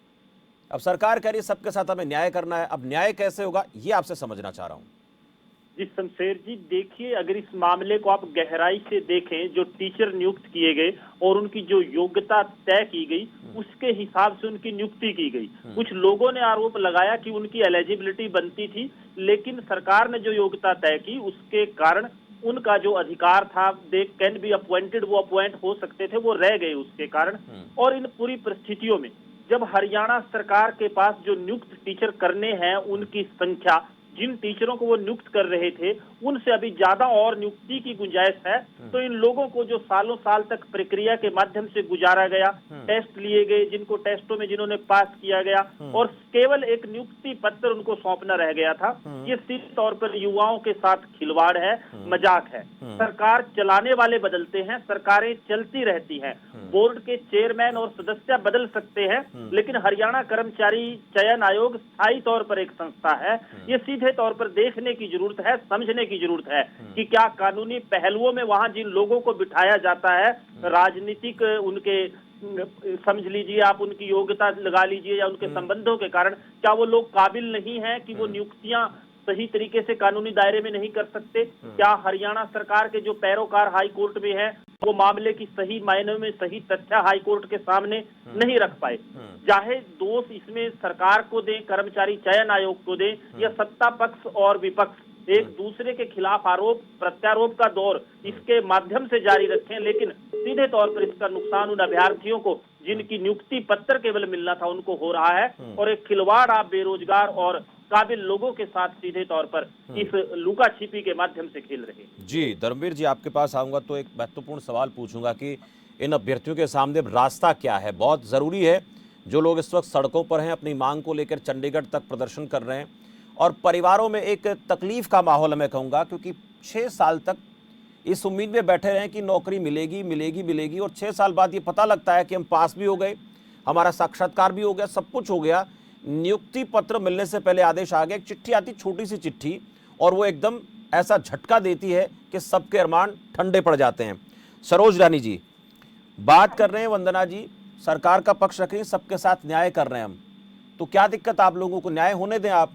अब सरकार कह रही है सबके साथ हमें न्याय करना है। अब न्याय कैसे होगा ये आपसे समझना चाह रहा हूं। जी शमशेर जी, देखिए अगर इस मामले को आप गहराई से देखें, जो टीचर नियुक्त किए गए और उनकी जो योग्यता तय की गई उसके हिसाब से उनकी नियुक्ति की गई। कुछ लोगों ने आरोप लगाया कि उनकी एलिजिबिलिटी बनती थी, लेकिन सरकार ने जो योग्यता तय की उसके कारण उनका जो अधिकार था, दे कैन बी अपॉइंटेड, वो अपॉइंट हो सकते थे, वो रह गए उसके कारण। और इन पूरी परिस्थितियों में जब हरियाणा सरकार के पास जो नियुक्त टीचर करने हैं उनकी संख्या, जिन टीचरों को वो नियुक्त कर रहे थे उनसे अभी ज्यादा और नियुक्ति की गुंजाइश है, तो इन लोगों को जो सालों साल तक प्रक्रिया के माध्यम से गुजारा गया, टेस्ट लिए गए, जिनको टेस्टों में जिन्होंने पास किया गया और केवल एक नियुक्ति पत्र उनको सौंपना रह गया था, ये सीधे तौर पर युवाओं के साथ खिलवाड़ है, मजाक है। सरकार चलाने वाले बदलते हैं, सरकारें चलती रहती हैं, बोर्ड के चेयरमैन और सदस्य बदल सकते हैं, लेकिन हरियाणा कर्मचारी चयन आयोग स्थायी तौर पर एक संस्था है। ये सीधे तौर पर देखने की जरूरत है, समझने की जरूरत है कि क्या कानूनी पहलुओं में वहां जिन लोगों को बिठाया जाता है, राजनीतिक उनके समझ लीजिए आप, उनकी योग्यता लगा लीजिए या उनके संबंधों के कारण, क्या वो लोग काबिल नहीं है कि वो नियुक्तियां सही तरीके से कानूनी दायरे में नहीं कर सकते? क्या हरियाणा सरकार के जो पैरोकार हाई कोर्ट में है वो मामले की सही मायने में सही तथ्य हाई कोर्ट के सामने नहीं रख पाए? चाहे दोष इसमें सरकार को दें, कर्मचारी चयन आयोग को दें, या सत्ता पक्ष और विपक्ष एक दूसरे के खिलाफ आरोप प्रत्यारोप का दौर इसके माध्यम से जारी रखें, लेकिन सीधे तौर पर इसका नुकसान उन अभ्यर्थियों को जिनकी नियुक्ति पत्र केवल मिलना था उनको हो रहा है, और एक खिलवाड़ आप बेरोजगार और काबिल लोगों के साथ सीधे तौर पर इस लुका छिपी के माध्यम से खेल रहे हैं। जी धर्मवीर जी, आपके पास आऊंगा तो एक महत्वपूर्ण सवाल पूछूंगा कि इन अभ्यर्थियों के सामने रास्ता क्या है? बहुत जरूरी है, जो लोग इस वक्त सड़कों पर हैं, अपनी मांग को लेकर चंडीगढ़ तक प्रदर्शन कर रहे हैं, और परिवारों में एक तकलीफ का माहौल मैं कहूँगा, क्योंकि 6 साल तक इस उम्मीद में बैठे रहे कि नौकरी मिलेगी मिलेगी मिलेगी, और 6 साल बाद ये पता लगता है कि हम पास भी हो गए, हमारा साक्षात्कार भी हो गया, सब कुछ हो गया, नियुक्ति पत्र मिलने से पहले आदेश आ गया, एक चिट्ठी आती, छोटी सी चिट्ठी, और वो एकदम ऐसा झटका देती है कि सबके अरमान ठंडे पड़ जाते हैं। सरोज रानी जी बात कर रहे हैं, वंदना जी सरकार का पक्ष रख रही है, सबके साथ न्याय कर रहे हैं हम, तो क्या दिक्कत आप लोगों को? न्याय होने दें आप।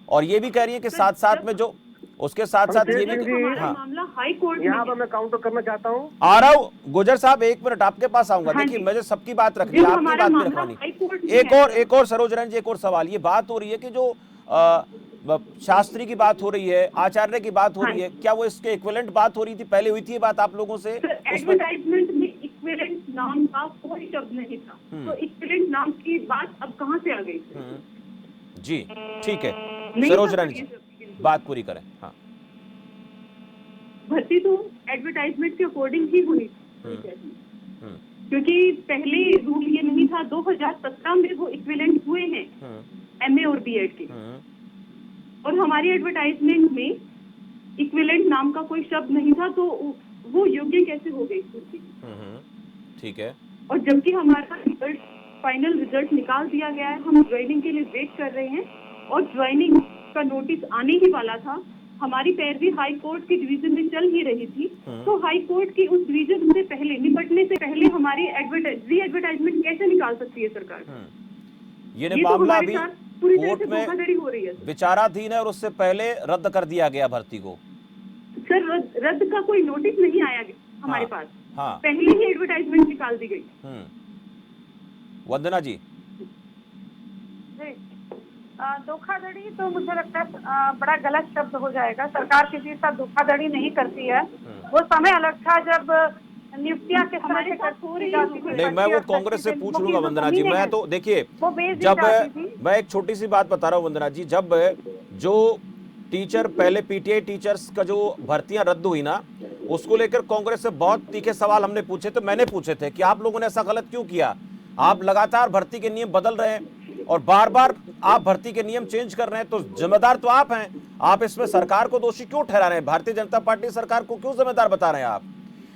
और ये भी कह रही है कि साथ साथ में जो उसके साथ साथ ये भी, हाँ, मामला हाई कोर्ट यहाँ पर मैं काउंटर करना चाहता हूँ। आ रहा हूँ गुजर साहब, 1 मिनट आपके पास आऊंगा। देखिए मुझे सबकी बात रखनी है, आपकी बात भी रखवानी। एक और सरोज रानी जी, एक और सवाल, ये बात हो रही है कि जो शास्त्री की बात हो रही है, आचार्य की बात हो रही है, क्या वो इसके इक्विवेलेंट बात हो रही थी? पहले हुई थी ये बात आप लोगों से? एडवर्टाइजमेंट में इक्विवेलेंट नाम का कोई शब्द नहीं था, तो इक्विवेलेंट नाम की बात अब कहाँ से आ गई? जी ठीक है, सरोज रानी जी बात पूरी करें। हाँ, भर्ती तो एडवर्टाइजमेंट के अकॉर्डिंग ही हुई थी, क्योंकि पहले रूल ये नहीं था। 2017 में वो इक्विवेलेंट हुए हैं एमए और बीएड के, और हमारी एडवर्टाइजमेंट में इक्विवेलेंट नाम का कोई शब्द नहीं था, तो वो योग्य कैसे हो गई? ठीक है। और जबकि हमारा रिजल्ट, फाइनल रिजल्ट निकाल दिया गया है, हम ज्वाइनिंग के लिए वेट कर रहे हैं, और ज्वाइनिंग का नोटिस आने ही वाला था। हमारी पैरवी हाई कोर्ट की डिवीजन में चल ही रही थी, तो हाई कोर्ट की उस डिवीजन से पहले, निपटने से पहले हमारी री एडवर्टाइजमेंट कैसे निकाल सकती है सरकार? ये मामला अभी कोर्ट में हो रही है, विचाराधीन है, और उससे पहले रद्द कर दिया गया भर्ती को। सर रद्द का कोई नोटिस नहीं आया हमारे पास, पहले ही एडवर्टाइजमेंट निकाल दी गई। वंदना जी, धोखाधड़ी तो मुझे लगता है बड़ा गलत शब्द हो जाएगा। सरकार किसी के साथ धोखाधड़ी नहीं करती है। वो समय अलग था जब नियुक्तियां किस तरह से हो रही है। नहीं, मैं वो कांग्रेस से पूछ लूंगा वंदना जी। मैं तो देखिए, जब मैं एक छोटी सी बात बता रहा हूँ वंदना जी, जब जो टीचर पहले पीटीआई टीचर्स का जो भर्तियां रद्द हुई ना, उसको लेकर कांग्रेस से बहुत तीखे सवाल हमने पूछे थे। मैंने पूछे थे कि आप लोगों ने ऐसा गलत क्यों किया? आप लगातार भर्ती के नियम बदल रहे हैं और बार बार आप भर्ती के नियम चेंज कर रहे हैं, तो जिम्मेदार तो आप हैं। आप इसमें सरकार को दोषी क्यों ठहरा रहे हैं? भारतीय जनता पार्टी सरकार को क्यों जिम्मेदार बता रहे हैं? आप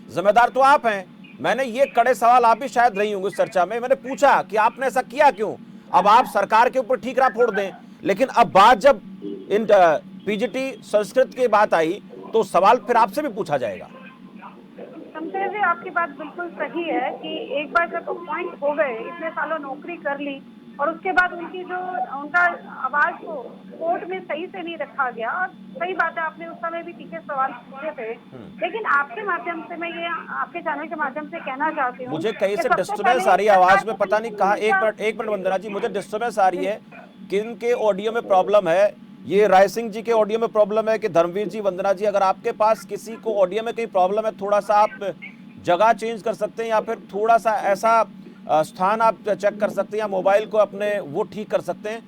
जिम्मेदार तो आप हैं। मैंने ये कड़े सवाल, आप भी शायद रही होंगी उस चर्चा में, मैंने पूछा कि आपने ऐसा किया क्यों? अब आप सरकार के ऊपर ठीकरा फोड़ दें, लेकिन अब बात जब इन पीजीटी संस्कृत की बात आई तो सवाल फिर आपसे भी पूछा जाएगा। शमशेर जी, आपकी बात बिल्कुल सही है कि एक बार जब अपॉइंट हो गए, इतने सालों नौकरी कर ली, और उसके बाद उनका आवाज को कोर्ट में सही से नहीं रखा गया। और सही बात है, आपने उस समय भी तीखे सवाल पूछे थे, लेकिन आपके माध्यम से मैं ये आपके चैनल के माध्यम से कहना चाहती हूँ, मुझे कहीं से डिस्टर्बेंस आ रही है आवाज में, पता नहीं कहाँ। एक मिनट वंदना जी, मुझे डिस्टर्बेंस आ रही है। किन के ऑडियो में प्रॉब्लम है? ये राय सिंह जी के ऑडियो में प्रॉब्लम है कि धर्मवीर जी, वंदना जी, अगर आपके पास किसी को ऑडियो में कोई प्रॉब्लम है, थोड़ा सा आप जगह चेंज कर सकते हैं या फिर थोड़ा सा ऐसा स्थान आप चेक कर सकते हैं या मोबाइल को अपने वो ठीक कर सकते हैं।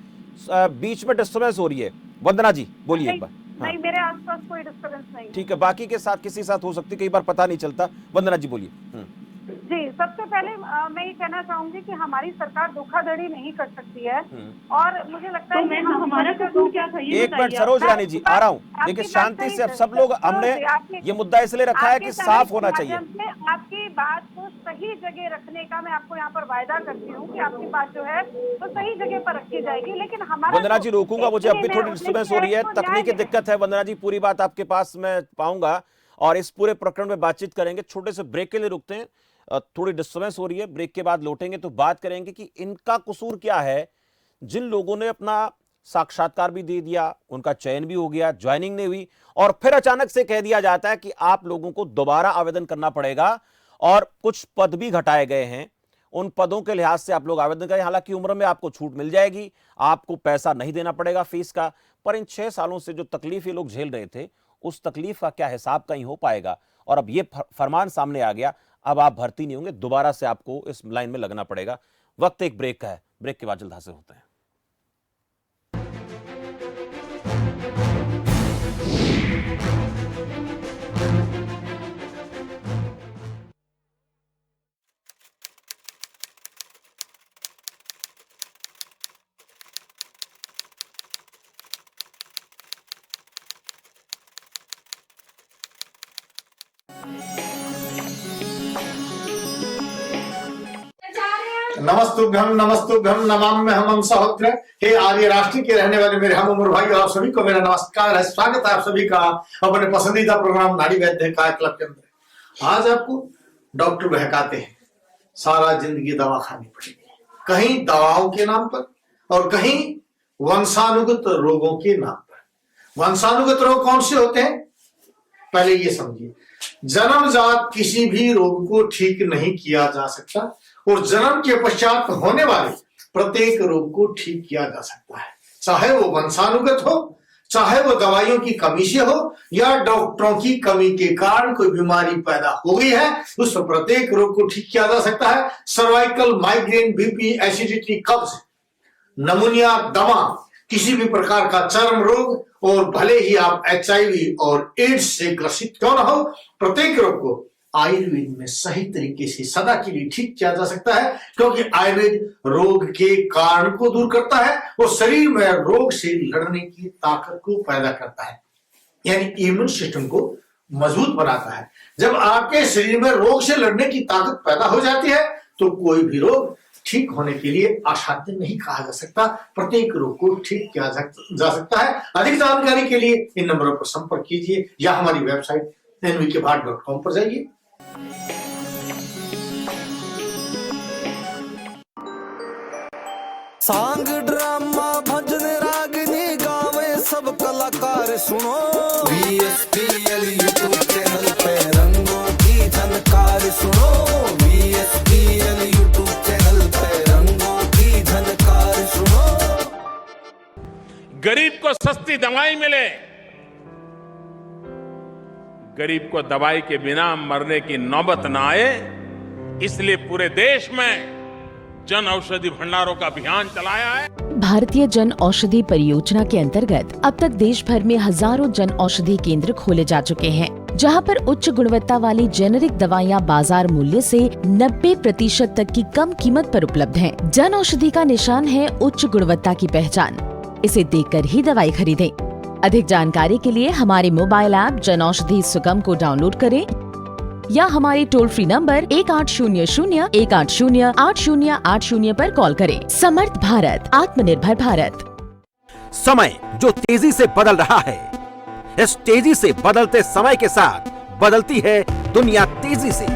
बीच में डिस्टर्बेंस हो रही है। वंदना जी बोलिए एक बार। हाँ। नहीं, मेरे आसपास कोई डिस्टर्बेंस नहीं। ठीक है, बाकी के साथ किसी साथ हो सकती है, कई बार पता नहीं चलता। वंदना जी बोलिए। जी, सबसे पहले मैं ये कहना चाहूंगी कि हमारी सरकार धोखाधड़ी नहीं कर सकती है, और मुझे लगता है कि हमारा कसूर क्या था ये एक मिनट सरोज रानी जी, आ रहा हूँ। देखिए शांति से, अब सब लोग, हमने ये मुद्दा इसलिए रखा है कि साफ होना चाहिए। आपकी बात को सही जगह रखने का मैं आपको यहाँ पर वायदा करती हूँ कि आपकी बात जो है वो सही जगह पर रखी जाएगी। लेकिन हमारा वंदना जी रोकूंगा, मुझे अब भी थोड़ी डिस्टर्बेंस हो रही है, तकनीकी दिक्कत है। वंदना जी पूरी बात आपके पास मैं पाऊंगा और इस पूरे प्रकरण में बातचीत करेंगे। छोटे से ब्रेक के लिए रुकते हैं, थोड़ी डिस्टर्बेंस हो रही है, ब्रेक के बाद लौटेंगे तो बात करेंगे कि इनका कसूर क्या है। जिन लोगों ने अपना साक्षात्कार भी दे दिया, उनका चयन भी हो गया, ज्वाइनिंग नहीं हुई, और फिर अचानक से कह दिया जाता है कि आप लोगों को दोबारा आवेदन करना पड़ेगा और कुछ पद भी घटाए गए हैं। उन पदों के लिहाज से आप लोग आवेदन करें, हालांकि उम्र में आपको छूट मिल जाएगी, आपको पैसा नहीं देना पड़ेगा फीस का, पर इन 6 सालों से जो तकलीफ ये लोग झेल रहे थे, उस तकलीफ का क्या हिसाब कहीं हो पाएगा? और अब ये फरमान सामने आ गया, अब आप भर्ती नहीं होंगे, दोबारा से आपको इस लाइन में लगना पड़ेगा। वक्त एक ब्रेक का है, ब्रेक के बाद जल्द हाजिर होते हैं। नमस्तुभ्यम नमाम्यहं सहोत्र। हे आर्य राष्ट्र के रहने वाले मेरे हम उम्र भाई, आप सभी को मेरा नमस्कार है, स्वागत है आप सभी का अपने पसंदीदा प्रोग्राम नाड़ी वैद्य काय क्लब के अंदर। आज आपको डॉक्टर बहकाते हैं, सारा जिंदगी दवा खानी पड़ेगी, कहीं दवाओं के नाम पर और कहीं वंशानुगत रोगों के नाम पर। वंशानुगत रोग कौन से होते हैं पहले ये समझिए। जन्मजात किसी भी रोग को ठीक नहीं किया जा सकता और जन्म के पश्चात होने वाले प्रत्येक रोग को ठीक किया जा सकता है, चाहे वो वंशानुगत हो, चाहे वो दवाइयों की कमी से हो या डॉक्टरों की कमी के कारण कोई बीमारी पैदा हो गई है, उस प्रत्येक रोग को ठीक किया जा सकता है। सर्वाइकल, माइग्रेन, बीपी, एसिडिटी, कब्ज, नमूनिया, दमा, किसी भी प्रकार का चर्म रोग, और भले ही आप HIV और एड्स से ग्रसित क्यों न हो, प्रत्येक रोग को आयुर्वेद में सही तरीके से सदा के लिए ठीक किया जा सकता है, क्योंकि आयुर्वेद रोग के कारण को दूर करता है और शरीर में रोग से लड़ने की ताकत को पैदा करता है, यानी इम्यून सिस्टम को मजबूत बनाता है। जब आपके शरीर में रोग से लड़ने की ताकत पैदा हो जाती है तो कोई भी रोग ठीक होने के लिए असाध्य नहीं कहा जा सकता, प्रत्येक रोग को ठीक किया जा सकता है। अधिक जानकारी के लिए इन नंबरों पर संपर्क कीजिए या हमारी वेबसाइट nvkbhat.com पर जाइए। सांग, ड्रामा, भजन, रागनी गावे सब कलाकार सुनो। VSPL यूट्यूब चैनल पे रंगों की झनकार सुनो। VSPL यूट्यूब चैनल पे रंगों की झनकार सुनो। गरीब को सस्ती दवाई मिले, गरीब को दवाई के बिना मरने की नौबत ना आए, इसलिए पूरे देश में जन औषधि भंडारों का अभियान चलाया है। भारतीय जन औषधि परियोजना के अंतर्गत अब तक देश भर में हजारों जन औषधि केंद्र खोले जा चुके हैं, जहां पर उच्च गुणवत्ता वाली जेनेरिक दवाइयां बाजार मूल्य से 90% तक की कम कीमत पर उपलब्ध हैं। जन औषधि का निशान है उच्च गुणवत्ता की पहचान, इसे देखकर ही दवाई खरीदें। अधिक जानकारी के लिए हमारे मोबाइल ऐप जन औषधि सुगम को डाउनलोड करें या हमारे टोल फ्री नंबर 1800-180-8080 पर कॉल करें। समर्थ भारत, आत्मनिर्भर भारत। समय जो तेजी से बदल रहा है, इस तेजी से बदलते समय के साथ बदलती है दुनिया तेजी से।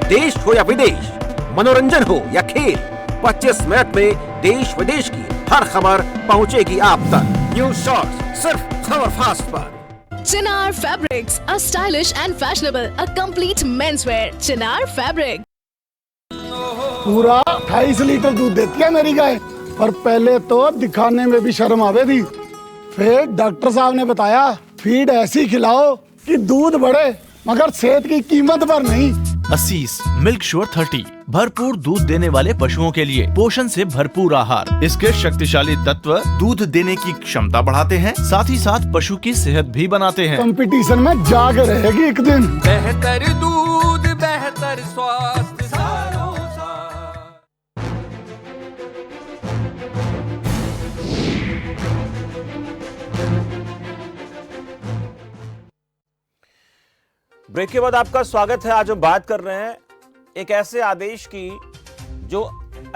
देश हो या विदेश, मनोरंजन हो या खेल, 25 मिनट में देश विदेश की हर खबर पहुंचेगी आप तक। न्यूज शॉर्ट्स सिर्फ खबर फास्ट पर। Chinar Fabrics, a stylish and fashionable, a complete menswear. Chinar Fabric. पूरा 28 लीटर दूध देती है मेरी गाय, पर पहले तो दिखाने में भी शर्म आवे थी। फिर डॉक्टर साहब ने बताया फीड ऐसी खिलाओ कि दूध बढ़े, मगर सेहत की कीमत पर नहीं। असीस मिल्क श्योर 30 भरपूर दूध देने वाले पशुओं के लिए पोषण से भरपूर आहार। इसके शक्तिशाली तत्व दूध देने की क्षमता बढ़ाते हैं, साथ ही साथ पशु की सेहत भी बनाते हैं। कंपटीशन में जाके रहेगी एक दिन। बेहतर दूध बेहतर स्वास्थ्य सालों ब्रेक के बाद आपका स्वागत है। आज हम बात कर रहे हैं एक ऐसे आदेश की जो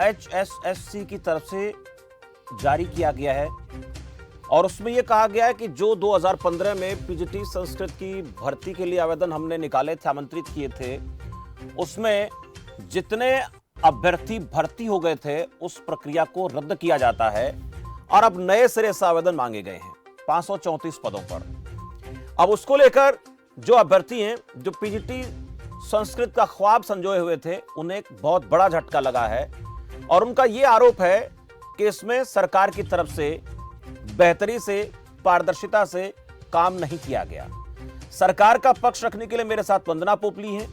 HSSC की तरफ से जारी किया गया है और उसमें यह कहा गया है कि जो 2015 में पीजीटी संस्कृत की भर्ती के लिए आवेदन हमने निकाले थे, आमंत्रित किए थे, उसमें जितने अभ्यर्थी भर्ती हो गए थे उस प्रक्रिया को रद्द किया जाता है और अब नए सिरे से आवेदन मांगे गए हैं 534 पदों पर। अब उसको लेकर जो अभ्यर्थी हैं, जो पीजीटी संस्कृत का ख्वाब संजोए हुए थे, उन्हें एक बहुत बड़ा झटका लगा है और उनका यह आरोप है कि इसमें सरकार की तरफ से बेहतरी से, पारदर्शिता से काम नहीं किया गया। सरकार का पक्ष रखने के लिए मेरे साथ वंदना पोपली हैं,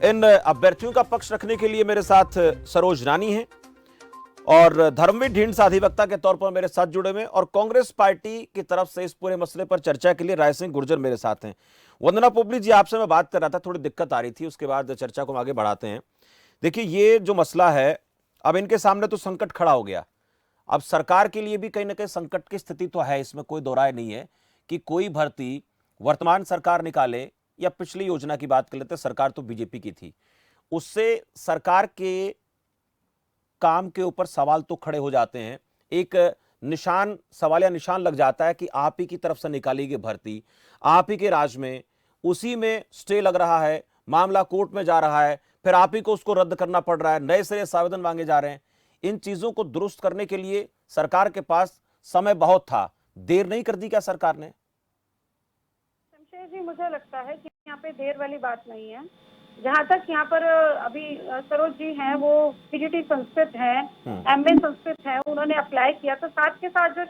इन अभ्यर्थियों का पक्ष रखने के लिए मेरे साथ सरोज रानी हैं और धर्मवीर ढींढसा अधिवक्ता के तौर पर मेरे साथ जुड़े हुए, और कांग्रेस पार्टी की तरफ से इस पूरे मसले पर चर्चा के लिए राय सिंह गुर्जर मेरे साथ हैं। वंदना पोपली जी, आपसे मैं बात कर रहा था, थोड़ी दिक्कत आ रही थी, उसके बाद चर्चा को आगे बढ़ाते हैं। देखिए, ये जो मसला है, अब इनके सामने तो संकट खड़ा हो गया। अब सरकार के लिए भी कहीं ना कहीं संकट की स्थिति तो है, इसमें कोई दो राय नहीं है कि कोई भर्ती वर्तमान सरकार निकाले या पिछली योजना की बात कर लेते, सरकार तो बीजेपी की थी, उससे सरकार के काम के ऊपर सवाल तो खड़े हो जाते हैं। एक निशान, सवालिया निशान लग जाता है कि आप ही की तरफ से निकाली गई भर्ती, आप ही के राज में, उसी में स्टे लग रहा है, मामला कोर्ट में जा रहा है, फिर आप ही को उसको रद्द करना पड़ रहा है, नए सिरे से आवेदन मांगे जा रहे हैं। इन चीजों को दुरुस्त करने के लिए सरकार के पास समय बहुत था, देर नहीं कर दी क्या सरकार ने? शमशेर जी, मुझे लगता है कि यहाँ पे देर वाली बात नहीं है। जहाँ तक यहाँ पर अभी सरोज जी हैं, वो पीजीटी संस्कृत हैं, एमए संस्कृत हैं, उन्होंने अप्लाई किया था, साथ के साथ जो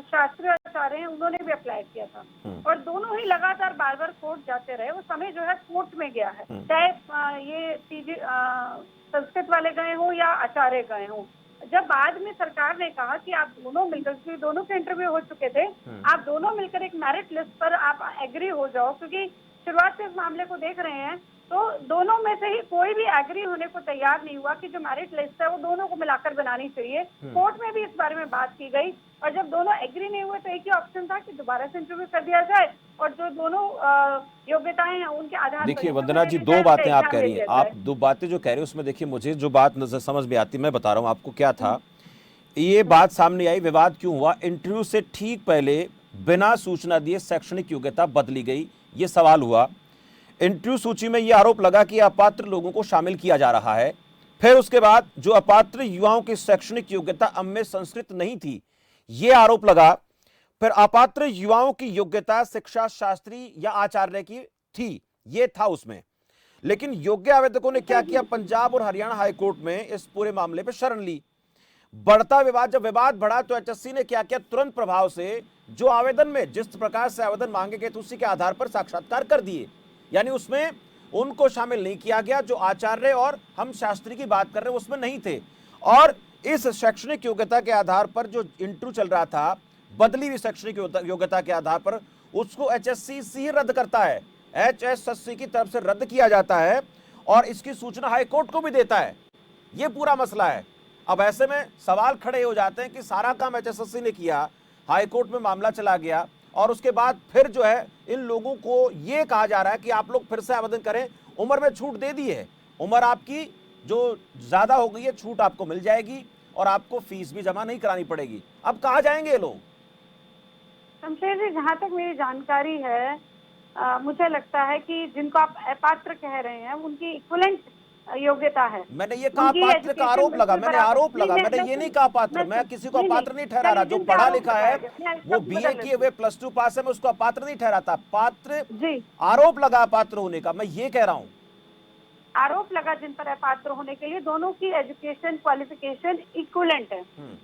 शास्त्रीय आचार्य हैं उन्होंने भी अप्लाई किया था और दोनों ही लगातार बार बार कोर्ट जाते रहे। वो समय जो है कोर्ट में गया है, चाहे ये पीजी संस्कृत वाले गए हों या आचार्य गए हों। जब बाद में सरकार ने कहा कि आप दोनों मिलकर, क्योंकि दोनों के इंटरव्यू हो चुके थे, आप दोनों मिलकर एक मेरिट लिस्ट पर आप एग्री हो जाओ, क्योंकि शुरुआत से इस मामले को देख रहे हैं तो दोनों में से ही कोई भी एग्री होने को तैयार नहीं हुआ कि जो मेरिट लिस्ट है वो दोनों को मिलाकर बनानी चाहिए। कोर्ट में भी इस बारे में बात की गई और जब दोनों एग्री नहीं हुए तो एक ही ऑप्शन था कि दोबारा से इंटरव्यू कर दिया जाए और जो दोनों योग्यताएं हैं उनके आधार पर। देखिए वंदना जी, दो बातें आप कह रही हैं, आप दो बातें जो कह रहे हो उसमें देखिए, मुझे जो बात नजर समझ में आती, मैं बता रहा हूँ आपको क्या था। ये बात सामने आई, विवाद क्यों हुआ? इंटरव्यू से ठीक पहले बिना सूचना दिए शैक्षणिक योग्यता बदली गई, ये सवाल हुआ। इंटरव्यू सूची में यह आरोप लगा कि अपात्र लोगों को शामिल किया जा रहा है। फिर उसके बाद जो अपात्र युवाओं की शैक्षणिक योग्यता एमए संस्कृत नहीं थी, यह आरोप लगा। फिर अपात्र युवाओं की योग्यता शिक्षा शास्त्री या आचार्य की थी, यह था उसमें। लेकिन योग्य आवेदकों ने क्या किया? पंजाब और हरियाणा हाईकोर्ट में इस पूरे मामले पर शरण ली। बढ़ता विवाद, जब विवाद बढ़ा तो एचएससी ने क्या किया? तुरंत प्रभाव से जो आवेदन में जिस प्रकार से आवेदन मांगे गए थे उसी के आधार पर साक्षात्कार कर दिए, यानी उसमें उनको शामिल नहीं किया गया जो आचार्य और हम शास्त्री की बात कर रहे हैं उसमें नहीं थे। और इस शैक्षणिक योग्यता के आधार पर जो इंटरव्यू चल रहा था, बदली हुई शैक्षणिक योग्यता के आधार पर, उसको एचएससी ही रद्द करता है, एचएसएससी की तरफ से रद्द किया जाता है और इसकी सूचना हाईकोर्ट को भी देता है। यह पूरा मसला है। अब ऐसे में सवाल खड़े हो जाते हैं कि सारा काम एचएसएससी ने किया, हाईकोर्ट में मामला चला गया और उसके बाद फिर जो है इन लोगों को ये कहा जा रहा है कि आप लोग फिर से आवेदन करें, उम्र में छूट दे दी है, उम्र आपकी जो ज्यादा हो गई है छूट आपको मिल जाएगी और आपको फीस भी जमा नहीं करानी पड़ेगी। अब कहाँ जाएंगे ये लोग? शमशेर जी, जहाँ तक मेरी जानकारी है, मुझे लगता है कि जिनको आप अपात्र कह रहे हैं उनकी इक्विवेलेंट योग्यता है। मैंने ये कहा पात्र का आरोप लगा, मैंने आरोप लगा, मैंने ये नहीं कहा पात्र। मैं किसी को अपात्र नहीं ठहरा रहा। जो पढ़ा लिखा है वो बीए किए हुए +2 पास है, मैं उसको अपात्र नहीं ठहराता। पात्र आरोप लगा पात्र होने का, मैं ये कह रहा हूँ। आरोप लगा जिन पर अपात्र होने के लिए। दोनों की एजुकेशन क्वालिफिकेशन इक्विवेलेंट है।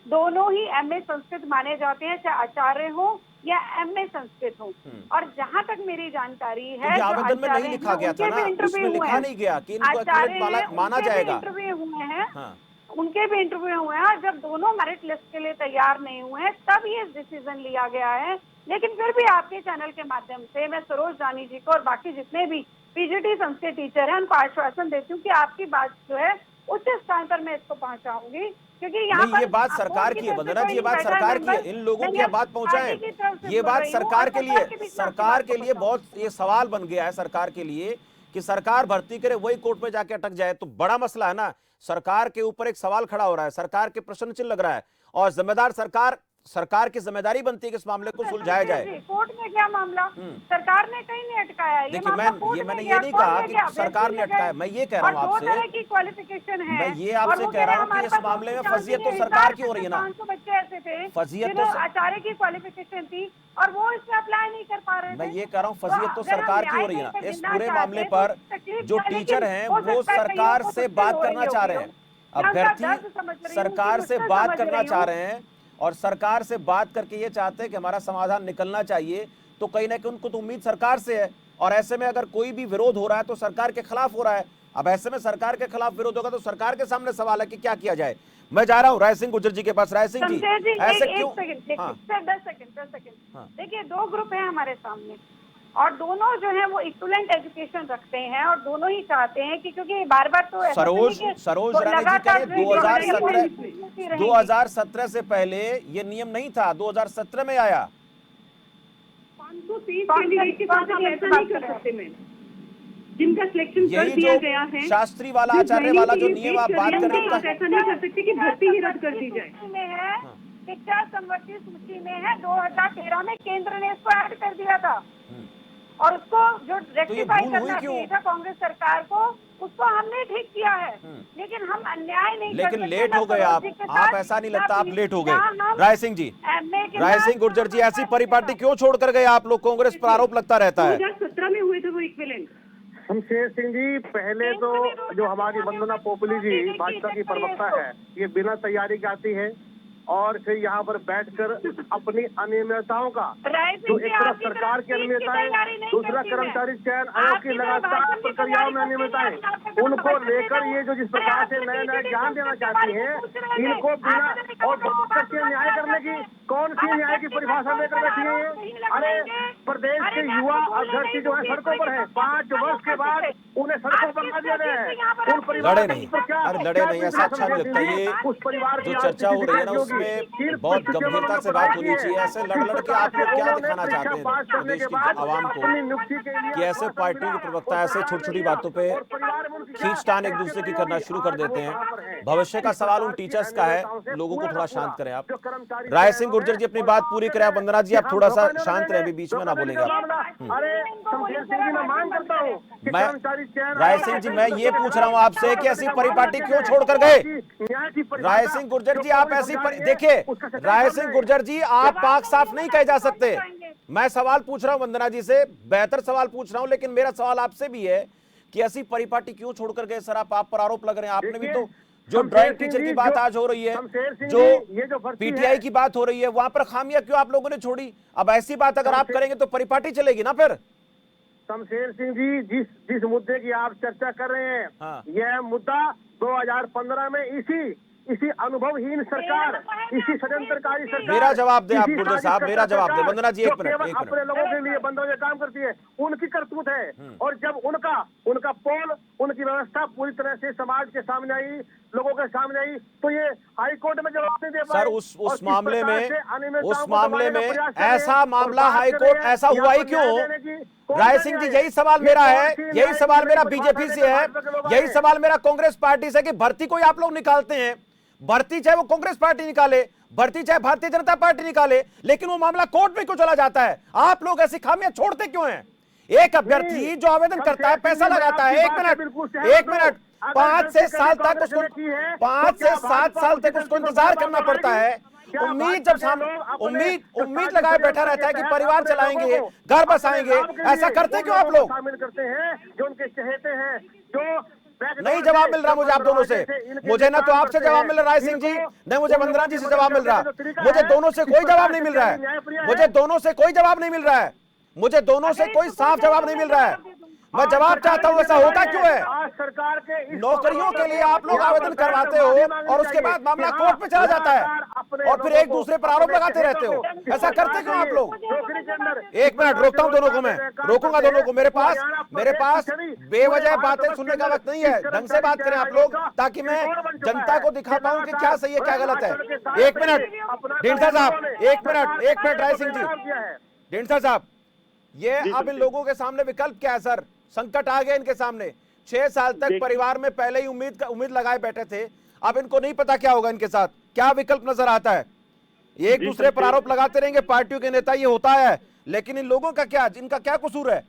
दोनों ही एमए संस्कृत माने जाते हैं, चाहे आचार्य हो या एमए संस्कृत हो। और जहां तक मेरी जानकारी है, आवेदन में नहीं लिखा गया था ना, उसमें लिखा नहीं गया कि इनको एक्विवेलेंट माना जाएगा। इंटरव्यू हुए हैं, उनके भी इंटरव्यू हुए हैं। और जब दोनों मेरिट लिस्ट के लिए तैयार नहीं हुए हैं तब ये डिसीजन लिया गया है। लेकिन फिर भी आपके चैनल के माध्यम से मैं सरोज जानी जी को और बाकी जितने भी पीजीटी संस्कृत टीचर हैं उनको आश्वासन देती हूँ कि आपकी बात जो है उच्च स्थान पर मैं इसको पहुंचाऊंगी। क्योंकि यहाँ पर ये बात सरकार की है वंदना जी, ये बात सरकार की है। इन लोगों की बात पहुंचाएं, ये बात सरकार के लिए बहुत ये सवाल बन गया है सरकार के लिए कि सरकार भर्ती करे वही कोर्ट में जाके अटक जाए, तो बड़ा मसला है ना। सरकार के ऊपर एक सवाल खड़ा हो रहा है, सरकार के प्रश्न चिन्ह लग रहा है, और जिम्मेदार सरकार की जिम्मेदारी बनती है कि इस मामले को सुलझाया जाए। कोर्ट में क्या मामला, सरकार ने कहीं नहीं अटकाया। देखिए मैंने ये नहीं कहा कि सरकार ने अटकाया, मैं ये कह रहा हूँ आपसे, क्वालिफिकेशन है। मैं ये आपसे कह रहा हूँ कि इस मामले में फजीयत तो सरकार की हो रही है ना। 500 बच्चे ऐसे थे फजीयत तो आचार्य की क्वालिफिकेशन थी और वो इसमें अप्लाई नहीं कर पा रहे थे। मैं ये कह रहा हूँ फजीयत तो सरकार की हो रही है ना। इस पूरे मामले पर जो टीचर हैं वो सरकार से बात करना चाह रहे हैं, अभ्यर्थी सरकार से बात करना चाह रहे हैं और सरकार से बात करके ये चाहते हैं कि हमारा समाधान निकलना चाहिए। तो कहीं ना कहीं उनको तो उम्मीद सरकार से है, और ऐसे में अगर कोई भी विरोध हो रहा है तो सरकार के खिलाफ हो रहा है। अब ऐसे में सरकार के खिलाफ विरोध होगा तो सरकार के सामने सवाल है कि क्या किया जाए। मैं जा रहा हूँ राय सिंह गुर्जर जी के पास। राय सिंह जी, ऐसे क्यों? 10 सेकंड। देखिए, दो ग्रुप है हमारे सामने और दोनों जो है वो इक्विवेलेंट एजुकेशन रखते हैं और दोनों ही चाहते हैं कि, क्योंकि बार बार तो सरोज रानी जी कह रहे 2017 से पहले ये नियम नहीं था, 2017 में आया। 530 कैंडिडेट के साथ हम ऐसा नहीं कर सकते मैम, जिनका सिलेक्शन कर दिया गया है। शास्त्री वाला आचार्य वाला जो नियम आप बात कर रहे हैं, ऐसा नहीं कर सकते कि भर्ती ही रद्द कर दी जाए। शिक्षा संवर्ती सूची में है, 2013 में केंद्र ने इसको ऐड कर दिया था और उसको जो रेक्टिफाई करना चाहिए था कांग्रेस सरकार को, उसको हमने ठीक किया है। लेकिन हम अन्याय नहीं, लेकिन लेट हो गए आप ऐसा नहीं लगता आप लेट हो गए। राय सिंह जी, राय सिंह गुर्जर जी, ऐसी परिपाटी क्यों छोड़ कर गए आप लोग? कांग्रेस पर आरोप लगता रहता है। 2017 में हुए थे वो इक्विवेलेंट। शमशेर सिंह जी, पहले तो जो हमारी वंदना पोपली जी भाजपा की प्रवक्ता है, ये बिना तैयारी के आती है और फिर यहाँ पर बैठकर अपनी अनियमितताओं का, जो एक तरफ सरकार की अनियमितताएं, दूसरा कर्मचारी चयन आयोग की लगातार प्रक्रियाओं में अनियमितताएं, उनको लेकर ये जो जिस प्रकार से नए नए ज्ञान देना चाहती हैं, इनको बिना और न्याय करने की कौन सी न्याय की परिभाषा लेकर बैठी है? अरे प्रदेश के युवा अभ्यर्थी जो है सड़कों पर है, 5 वर्ष के बाद उन्हें सड़कों पर ला दिया गया है। उन परिवार लड़े नहीं, ऐसा अच्छा नहीं लगता। ये उस परिवार जो चर्चा हो रही है ना उसमें बहुत गंभीरता से बात होनी चाहिए। ऐसे लड़ के आप लोग क्या दिखाना चाहते हैं प्रदेश की आवाम को कि ऐसे पार्टियों के प्रवक्ता ऐसे छोटी छोटी बातों पे खींचतान एक दूसरे की करना शुरू कर देते हैं। भविष्य का सवाल उन टीचर्स का है, लोगों को थोड़ा शांत करें आप। राय सिंह गुर्जर जी अपनी बात पूरी करें। वंदना जी आप थोड़ा सा शांत रहे, अभी बीच में ना बोलेंगे आप। राय सिंह जी, मैं ये पूछ रहा हूँ आपसे कि ऐसी परिपाटी क्यों छोड़कर गए? राय सिंह गुर्जर जी, आप ऐसी देखिए राय सिंह गुर्जर जी, आप पाक साफ नहीं कहे जा सकते। मैं सवाल पूछ रहा हूं वंदना जी से, बेहतर सवाल पूछ रहा हूं, लेकिन मेरा सवाल आपसे भी है कि ऐसी परिपाटी क्यों छोड़कर गए सर? आप पर आरोप लग रहे हैं। आपने भी तो जो ड्राइंग टीचर की बात आज हो रही है, जो पीटीआई की बात हो रही है, वहां पर खामियां क्यों आप लोगों ने छोड़ी? अब ऐसी बात अगर आप करेंगे तो परिपाटी चलेगी ना फिर। शमशेर सिंह जी, जिस मुद्दे की आप चर्चा कर रहे हैं, यह मुद्दा 2015 में इसी अनुभवहीन सरकार, इसी षड्यंत्रकारी सरकार, मेरा जवाब दे आप गुर्जर साहब, मेरा जवाब दे। वंदना जी एक मिनट, अपने लोगों के लिए बंदों के काम करती है, उनकी करतूत है। और जब उनका पोल, उनकी व्यवस्था पूरी तरह से समाज के सामने आई, लोगों के सामने आई, तो ये हाई कोर्ट में जवाब नहीं दे पाए। सर उस मामले में ऐसा मामला हाई कोर्ट ऐसा हुआ ही क्यों? राय सिंह जी, यही सवाल मेरा है, यही सवाल मेरा बीजेपी से है, यही सवाल मेरा कांग्रेस पार्टी से कि भर्ती कोई आप लोग निकालते हैं, भर्ती चाहे वो कांग्रेस पार्टी निकाले, भर्ती चाहे भारतीय जनता पार्टी निकाले, लेकिन वो मामला कोर्ट में क्यों चला जाता है? आप लोग ऐसी खामियां छोड़ते क्यों हैं? एक अभ्यर्थी जो आवेदन करता है, पैसा लगाता है, 1 मिनट 5 से 7 तक उसको 5 से 7 साल तक उसको इंतजार करना पड़ता है। उम्मीद जब उम्मीद लगाए बैठा रहता है कि परिवार चलाएंगे, घर बसाएंगे। ऐसा करते क्यों आप लोग? शामिल करते हैं जो उनके चहेते हैं, जो नहीं जवाब मिल रहा मुझे आप दोनों से। मुझे ना तो आपसे जवाब मिल रहा राय सिंह जी, नहीं मुझे वंदना जी से जवाब मिल रहा। मुझे दोनों से कोई जवाब नहीं मिल रहा है। मुझे दोनों से कोई जवाब नहीं मिल रहा है। मुझे दोनों से कोई साफ जवाब नहीं मिल रहा है। मैं जवाब चाहता हूं, ऐसा होता क्यों है? आज सरकार के नौकरियों के लिए आप लोग आवेदन करवाते हो और उसके बाद मामला कोर्ट में चला जाता है और फिर एक दूसरे पर आरोप लगाते रहते हो। ऐसा करते क्यों आप लोग? 1 मिनट रोकता हूं दोनों को, मैं रोकूंगा दोनों को। मेरे पास बेवजह बातें सुनने का वक्त नहीं है। ढंग से बात करें आप लोग, ताकि मैं जनता को दिखा पाऊं कि क्या सही है क्या गलत है। 1 मिनट ढींढसा साहब, 1 मिनट राय सिंह जी। ढींढसा साहब, ये अब इन लोगों के सामने विकल्प क्या है सर? संकट आ गया इनके सामने। 6 साल तक परिवार में पहले ही उम्मीद लगाए बैठे थे, अब इनको नहीं पता क्या होगा इनके साथ। क्या विकल्प नजर आता है? एक दूसरे पर आरोप लगाते रहेंगे पार्टियों के नेता, ये होता है, लेकिन इन लोगों का क्या, जिनका क्या कसूर है?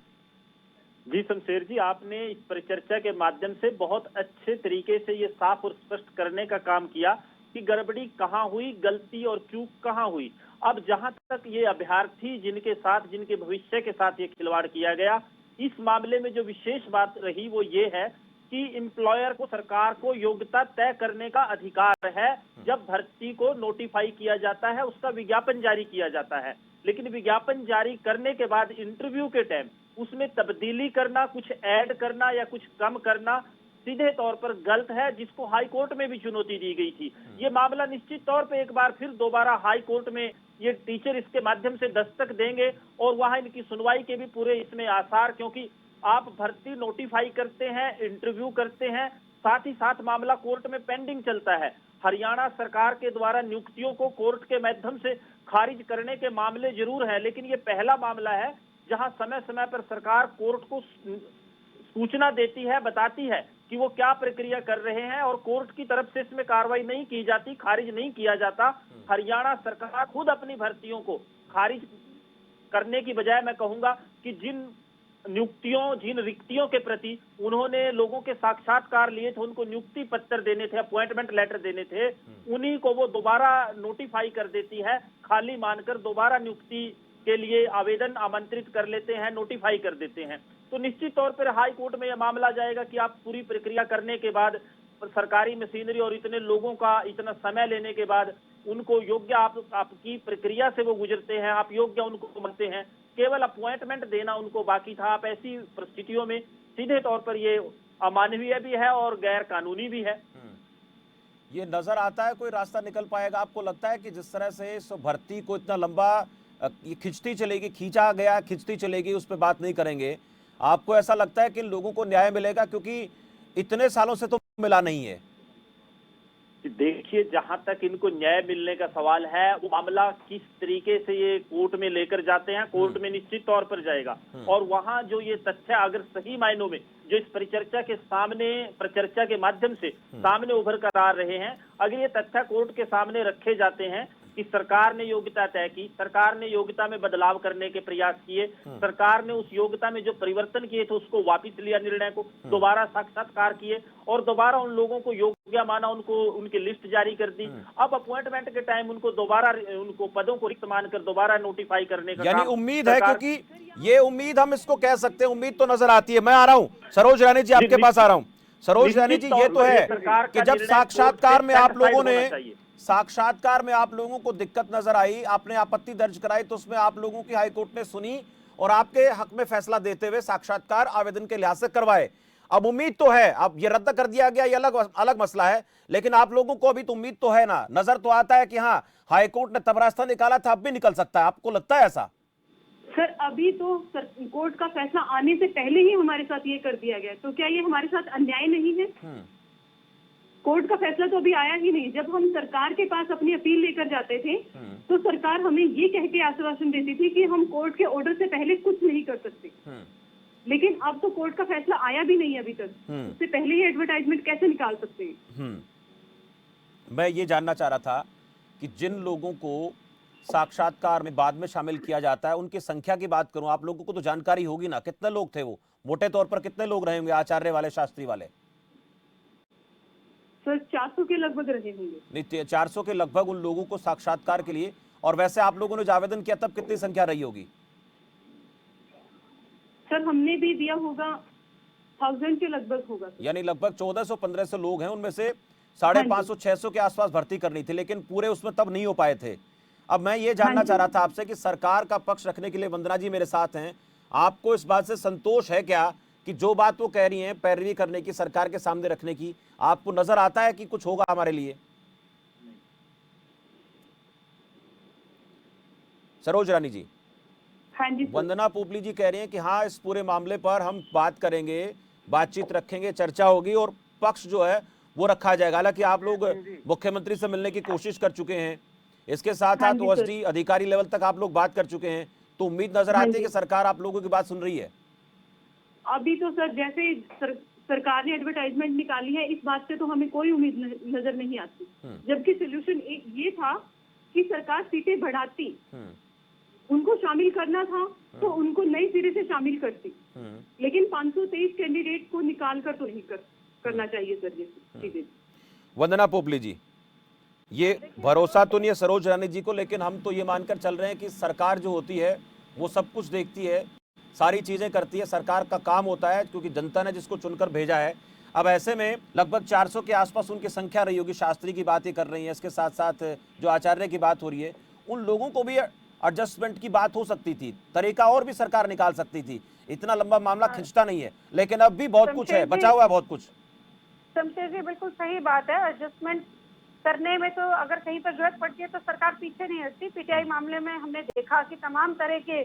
जी शमशेर जी, आपने इस परिचर्चा के माध्यम से बहुत अच्छे तरीके से ये साफ और स्पष्ट करने का काम किया कि गड़बड़ी कहाँ हुई, गलती और चूक कहाँ हुई। अब जहां तक ये अभ्यर्थी जिनके साथ, जिनके भविष्य के साथ ये खिलवाड़ किया गया, इस मामले में जो विशेष बात रही वो ये है कि एम्प्लॉयर को, सरकार को योग्यता तय करने का अधिकार है। जब भर्ती को नोटिफाई किया जाता है, उसका विज्ञापन जारी किया जाता है, लेकिन विज्ञापन जारी करने के बाद इंटरव्यू के टाइम उसमें तब्दीली करना, कुछ ऐड करना या कुछ कम करना सीधे तौर पर गलत है, जिसको हाई कोर्ट में भी चुनौती दी गई थी। ये मामला निश्चित तौर पे एक बार फिर दोबारा हाई कोर्ट में ये टीचर इसके माध्यम से दस्तक देंगे और वहां इनकी सुनवाई के भी पूरे इसमें आसार, क्योंकि आप भर्ती नोटिफाई करते हैं, इंटरव्यू करते हैं, साथ ही साथ मामला कोर्ट में पेंडिंग चलता है। हरियाणा सरकार के द्वारा नियुक्तियों को कोर्ट के माध्यम से खारिज करने के मामले जरूर है, लेकिन ये पहला मामला है जहां समय समय पर सरकार कोर्ट को सूचना देती है, बताती है कि वो क्या प्रक्रिया कर रहे हैं और कोर्ट की तरफ से इसमें कार्रवाई नहीं की जाती, खारिज नहीं किया जाता। हरियाणा सरकार खुद अपनी भर्तियों को खारिज करने की बजाय मैं कहूंगा कि जिन नियुक्तियों, जिन रिक्तियों के प्रति उन्होंने लोगों के साक्षात्कार लिए थे, उनको नियुक्ति पत्र देने थे, अपॉइंटमेंट लेटर देने थे, उन्हीं को वो दोबारा नोटिफाई कर देती है, खाली मानकर दोबारा नियुक्ति के लिए आवेदन आमंत्रित कर लेते हैं, नोटिफाई कर देते हैं। तो निश्चित तौर पर हाई कोर्ट में यह मामला जाएगा कि आप पूरी प्रक्रिया करने के बाद, सरकारी मशीनरी और इतने लोगों का इतना समय लेने के बाद उनको योग्य, आपकी प्रक्रिया से वो गुजरते हैं, आप योग्य उनको मानते हैं, केवल अपॉइंटमेंट देना उनको बाकी था। आप ऐसी परिस्थितियों में सीधे तौर पर ये अमानवीय भी है और गैर कानूनी भी है। ये नजर आता है कोई रास्ता निकल पाएगा? आपको लगता है कि जिस तरह से इस भर्ती को इतना लंबा ये खिंचती चलेगी, खींचा गया, खिंचती चलेगी, उस पर बात नहीं करेंगे, आपको ऐसा लगता है कि लोगों को न्याय मिलेगा? क्योंकि इतने सालों से तो मिला नहीं है। देखिए, जहां तक इनको न्याय मिलने का सवाल है, वो मामला किस तरीके से ये कोर्ट में लेकर जाते हैं, कोर्ट में निश्चित तौर पर जाएगा। और वहां जो ये तथ्य अगर सही मायनों में जो इस परिचर्चा के सामने, परिचर्चा के माध्यम से सामने उभर कर आ रहे हैं, अगर ये तथ्य कोर्ट के सामने रखे जाते हैं कि सरकार ने योग्यता तय की, सरकार ने योग्यता में बदलाव करने के प्रयास किए, सरकार ने उस योग्यता में जो परिवर्तन किए थे उसको वापस लिया, निर्णय को दोबारा साक्षात्कार किए और दोबारा उन लोगों को योग्य माना, उनको उनकी लिस्ट जारी कर दी। अब अपॉइंटमेंट के टाइम उनको दोबारा, उनको पदों को रिक्त मानकर दोबारा नोटिफाई करने का यानी उम्मीद है, क्योंकि ये उम्मीद हम इसको कह सकते हैं, उम्मीद तो नजर आती है। मैं आ रहा हूं सरोज रानी जी, आपके पास आ रहा हूं। सरोज रानी जी, ये तो है कि जब साक्षात्कार में आप लोगों को दिक्कत नजर आई, आपने आपत्ति दर्ज कराई, तो उसमें आप लोगों की हाईकोर्ट ने सुनी और आपके हक में फैसला देते हुए साक्षात्कार आवेदन के लिहाज से करवाए। अब उम्मीद तो है, अब ये रद्द कर दिया गया, ये अलग मसला है, लेकिन आप लोगों को अभी तो उम्मीद तो है ना, नजर तो आता है कि हाँ हाईकोर्ट ने तब रास्ता निकाला था, अब भी निकल सकता है। आपको लगता है ऐसा? सर, अभी तो कोर्ट का फैसला आने से पहले ही हमारे साथ ये कर दिया गया, तो क्या ये हमारे साथ अन्याय नहीं है? कोर्ट का फैसला तो अभी आया ही नहीं। जब हम सरकार के पास अपनी अपील लेकर जाते थे तो सरकार हमें ये कह के आश्वासन देती थी कि हम कोर्ट के ऑर्डर से पहले कुछ नहीं कर सकते, लेकिन अब तो कोर्ट का फैसला आया भी नहीं अभी तक, उससे पहले ही एडवर्टाइजमेंट कैसे निकाल सकते हैं? मैं ये जानना चाह रहा था कि जिन लोगों को साक्षात्कार में बाद में शामिल किया जाता है, उनकी संख्या की बात करूं, आप लोगों को तो जानकारी होगी ना, कितने लोग थे वो, मोटे तौर पर कितने लोग रहे होंगे आचार्य वाले, शास्त्री वाले? सर 400 के लगभग रहे होंगे। नहीं, 400 के लगभग उन लोगों को साक्षात्कार के लिए। और वैसे आप लोगों ने जो आवेदन किया तब कितनी संख्या रही होगी? सर हमने भी दिया होगा 1000 के लगभग होगा। यानी लगभग 1400-1500 लोग हैं, उनमें से 550-600 के आसपास भर्ती करनी थी, लेकिन पूरे उसमें तब नहीं हो पाए थे। अब मैं ये जानना चाह रहा था आपसे कि सरकार का पक्ष रखने के लिए वंदना जी मेरे साथ हैं, आपको इस बात से संतोष है क्या कि जो बात वो कह रही हैं पैरवी करने की, सरकार के सामने रखने की, आपको नजर आता है कि कुछ होगा हमारे लिए? सरोज रानी जी। हाँ जी। वंदना पोपली जी कह रही हैं कि हाँ, इस पूरे मामले पर हम बात करेंगे, बातचीत रखेंगे, चर्चा होगी और पक्ष जो है वो रखा जाएगा। हालांकि आप लोग मुख्यमंत्री से मिलने की कोशिश कर चुके हैं, इसके साथ साथ ओएसडी अधिकारी लेवल तक आप लोग बात कर चुके हैं, तो उम्मीद नजर आती है कि सरकार आप लोगों की बात सुन रही है? अभी तो सर जैसे सरकार ने एडवर्टाइजमेंट निकाली है, इस बात से तो हमें कोई उम्मीद नजर नहीं आती। जबकि सोल्यूशन एक ये था कि सरकार सीटें बढ़ाती, उनको शामिल करना था तो उनको नए सिरे से शामिल करती, लेकिन 523 कैंडिडेट को निकाल कर तो नहीं करना चाहिए सर ये चीजें। वंदना पोपली जी, ये भरोसा तो नहीं है सरोज रानी जी को, लेकिन हम तो ये मानकर चल रहे हैं कि सरकार जो होती है वो सब कुछ देखती है, सारी चीजें करती है, सरकार का काम होता है क्योंकि जनता ने जिसको चुनकर भेजा है। अब ऐसे में लगभग 400 के आसपास उनकी संख्या रही होगी, शास्त्री की बात ही कर रही है, इसके साथ साथ जो आचार्य की बात हो रही है, उन लोगों को भी एडजस्टमेंट की बात हो सकती थी, तरीका और भी सरकार निकाल सकती थी, इतना लंबा मामला खिंचता नहीं है, लेकिन अब भी बहुत कुछ है, बचा हुआ है बहुत कुछ। शमशेर जी बिल्कुल सही बात है, एडजस्टमेंट करने में तो अगर कहीं पर जरूरत पड़ती है तो सरकार पीछे नहीं हटती। पीटीआई मामले में हमने देखा कि तमाम तरह के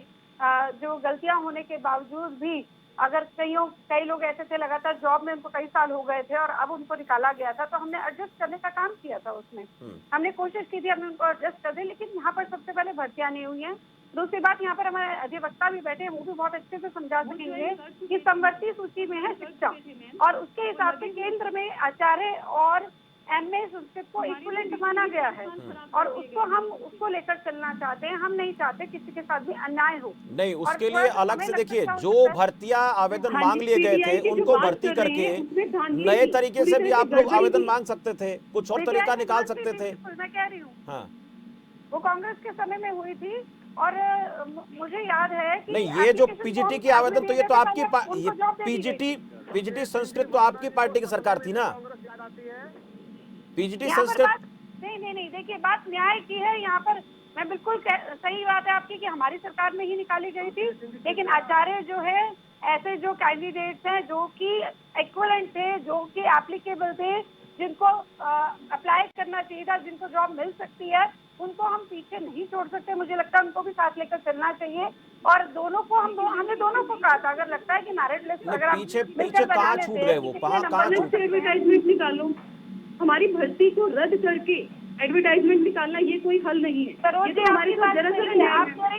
जो गलतियां होने के बावजूद भी अगर कई लोग ऐसे थे लगातार जॉब में, उनको कई साल हो गए थे और अब उनको निकाला गया था, तो हमने एडजस्ट करने का काम किया था। उसमें हमने कोशिश की थी हमने उनको एडजस्ट कर दें, लेकिन यहाँ पर सबसे पहले भर्तियां नहीं हुई हैं। दूसरी बात, यहाँ पर हमारे अधिवक्ता भी बैठे हैं, वो भी बहुत अच्छे से समझा सकेंगे कि समवर्ती सूची में है शिक्षा और उसके हिसाब से केंद्र में आचार्य और एमए संस्कृत को इक्विवेलेंट माना गया है और उसको लेकर चलना चाहते हैं। हम नहीं चाहते किसी के साथ भी अन्याय हो। नहीं, उसके लिए अलग से देखिए, जो भर्तियां आवेदन मांग लिए गए थे उनको भर्ती करके नए तरीके से भी आप लोग आवेदन मांग सकते थे, कुछ और तरीका निकाल सकते थे। मैं कह रही हूँ हाँ, वो कांग्रेस के समय में हुई थी और मुझे याद है कि नहीं, ये जो पीजीटी की आवेदन, तो ये तो आपकी पीजीटी संस्कृत तो आपकी पार्टी की सरकार थी ना, पीजीटी संस्कृत। नहीं, देखिए बात न्याय की है यहाँ पर। मैं बिल्कुल सही बात है आपकी कि हमारी सरकार में ही निकाली गई थी, लेकिन आचार्य जो है ऐसे जो कैंडिडेट्स हैं जो कि इक्विवेलेंट थे, जो कि एप्लीकेबल थे, जिनको अप्लाई करना चाहिए था, जिनको जॉब मिल सकती है, उनको हम पीछे नहीं छोड़ सकते। मुझे लगता है उनको भी साथ लेकर चलना चाहिए और दोनों को हमने दोनों को कहा था, अगर लगता है कि मेरिट लिस्ट अगर पीछे कहाँ छूट गए वो, कहाँ एडवर्टाइजमेंट निकालो, हमारी भर्ती को रद्द करके एडवर्टाइजमेंट निकालना ये कोई हल नहीं है। ये तो हमारे साथ जरा सा अन्याय है,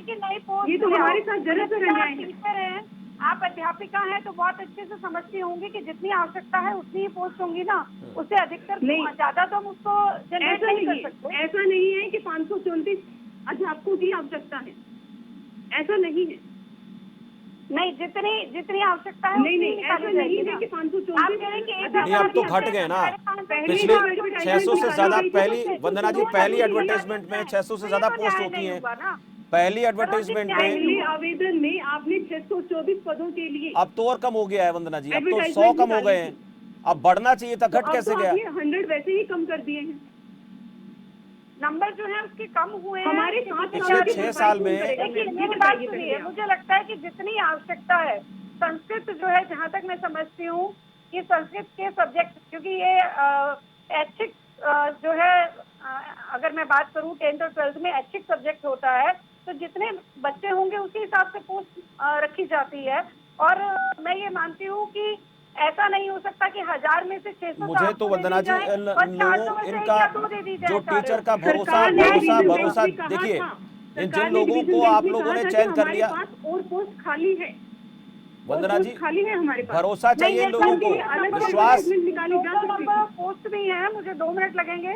ये तो हमारे साथ जरा सा अन्याय है। आप अध्यापिका हैं तो बहुत अच्छे से समझती होंगी कि जितनी आवश्यकता है उतनी ही पोस्ट होंगी ना, उससे अधिकतर ज्यादा तो हम उसको जनरेट नहीं कर सकते। ऐसा नहीं है कि 534 अध्यापकों की आवश्यकता है, ऐसा नहीं है। नहीं, जितनी आवश्यकता है नहीं, ऐसा नहीं है कि 534। अब तो घट गए ना, पिछले 600 से ज्यादा, पहली वंदना जी पहली एडवर्टाइजमेंट में 600 से ज्यादा पोस्ट होती हैं, पहली एडवर्टाइजमेंट में आवेदन में आपने 624 पदों के लिए, अब तो और कम हो गया है वंदना जी, अब तो 100 कम हो गए हैं, अब बढ़ना चाहिए था, घट कैसे गया? 100 वैसे ही कम कर दिए हैं, नंबर जो है उसके कम हुए हैं हमारे पिछले 6 साल में। मेरी बात सुनिए, मुझे लगता है कि जितनी आवश्यकता है संस्कृत जो है, जहाँ तक मैं समझती हूँ कि संस्कृत के सब्जेक्ट, क्योंकि ये ऐच्छिक जो है, अगर मैं बात करूँ 10th और 12th में ऐच्छिक सब्जेक्ट होता है, तो जितने बच्चे होंगे उसी हिसाब से पोस्ट रखी जाती है। और मैं ये मानती हूँ कि ऐसा नहीं हो सकता कि 1000 में से 600। मुझे तो वंदना जी इनका जो टीचर का भरोसा देखिए, जिन लोगों को आप लोगों ने चयन कर लिया, और पोस्ट खाली है वंदना जी, खाली है हमारे पास, भरोसा चाहिए लोगों को, विश्वास। पोस्ट भी है, मुझे 2 मिनट लगेंगे।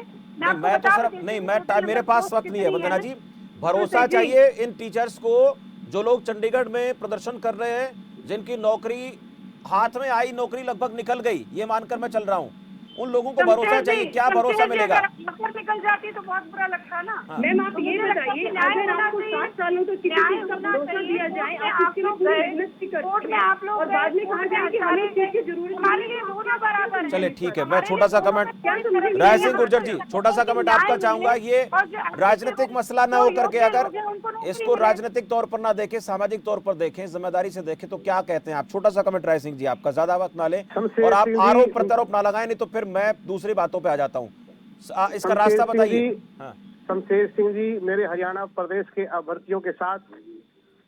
मैं तो सर नहीं, मैं मेरे पास वक्त नहीं है वंदना जी, भरोसा चाहिए इन टीचर्स को, जो लोग चंडीगढ़ में प्रदर्शन कर रहे हैं, जिनकी नौकरी हाथ में आई, नौकरी लगभग निकल गई, ये मानकर मैं चल रहा हूँ, उन लोगों को भरोसा चाहिए। क्या भरोसा मिलेगा? निकल जाती तो बहुत बुरा लगता ना। मैम आप ये बताइए, अगर आपको 7 सालों तक किसी चीज का भरोसा दिया जाए, आप इसके लिए पूरी मेहनत भी करते हैं और बाद में कहा जाए कि हमें चीज की जरूरत नहीं। चले ठीक है, मैं छोटा सा कमेंट, राय सिंह गुर्जर जी, छोटा सा कमेंट आपका चाहूंगा। ये राजनीतिक मसला ना होकर के अगर इसको राजनीतिक तौर पर ना देखें, सामाजिक तौर पर देखें, जिम्मेदारी से देखें, तो क्या कहते हैं आप? छोटा सा कमेंट राय सिंह जी आपका, ज्यादा वक्त ना लें और आप आरोप प्रत्यारोप ना लगाएं, नहीं तो फिर मैं दूसरी बातों पे आ जाता हूँ। इसका रास्ता बताइए। शमशेर सिंह जी, मेरे हरियाणा प्रदेश के अभ्यर्थियों के साथ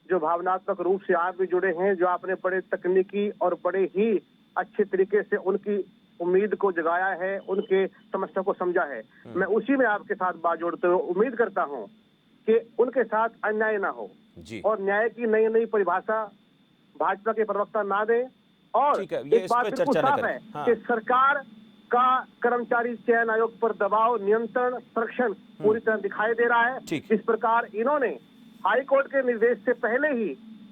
जो भावनात्मक रूप से आप भी जुड़े हैं, जो आपने बड़े तकनीकी और बड़े ही अच्छे तरीके से उनकी उम्मीद को जगाया है, उनके समस्या को समझा है, मैं उसी में आपके साथ बात जोड़ते हुए उम्मीद करता हूं कि उनके साथ अन्याय ना हो और न्याय की नई नई परिभाषा भाजपा के प्रवक्ता ना दे। और एक बात बिल्कुल साफ है कि सरकार का कर्मचारी चयन आयोग पर दबाव, नियंत्रण, संरक्षण पूरी तरह दिखाई दे रहा है। इस प्रकार इन्होंने हाईकोर्ट के निर्देश से पहले ही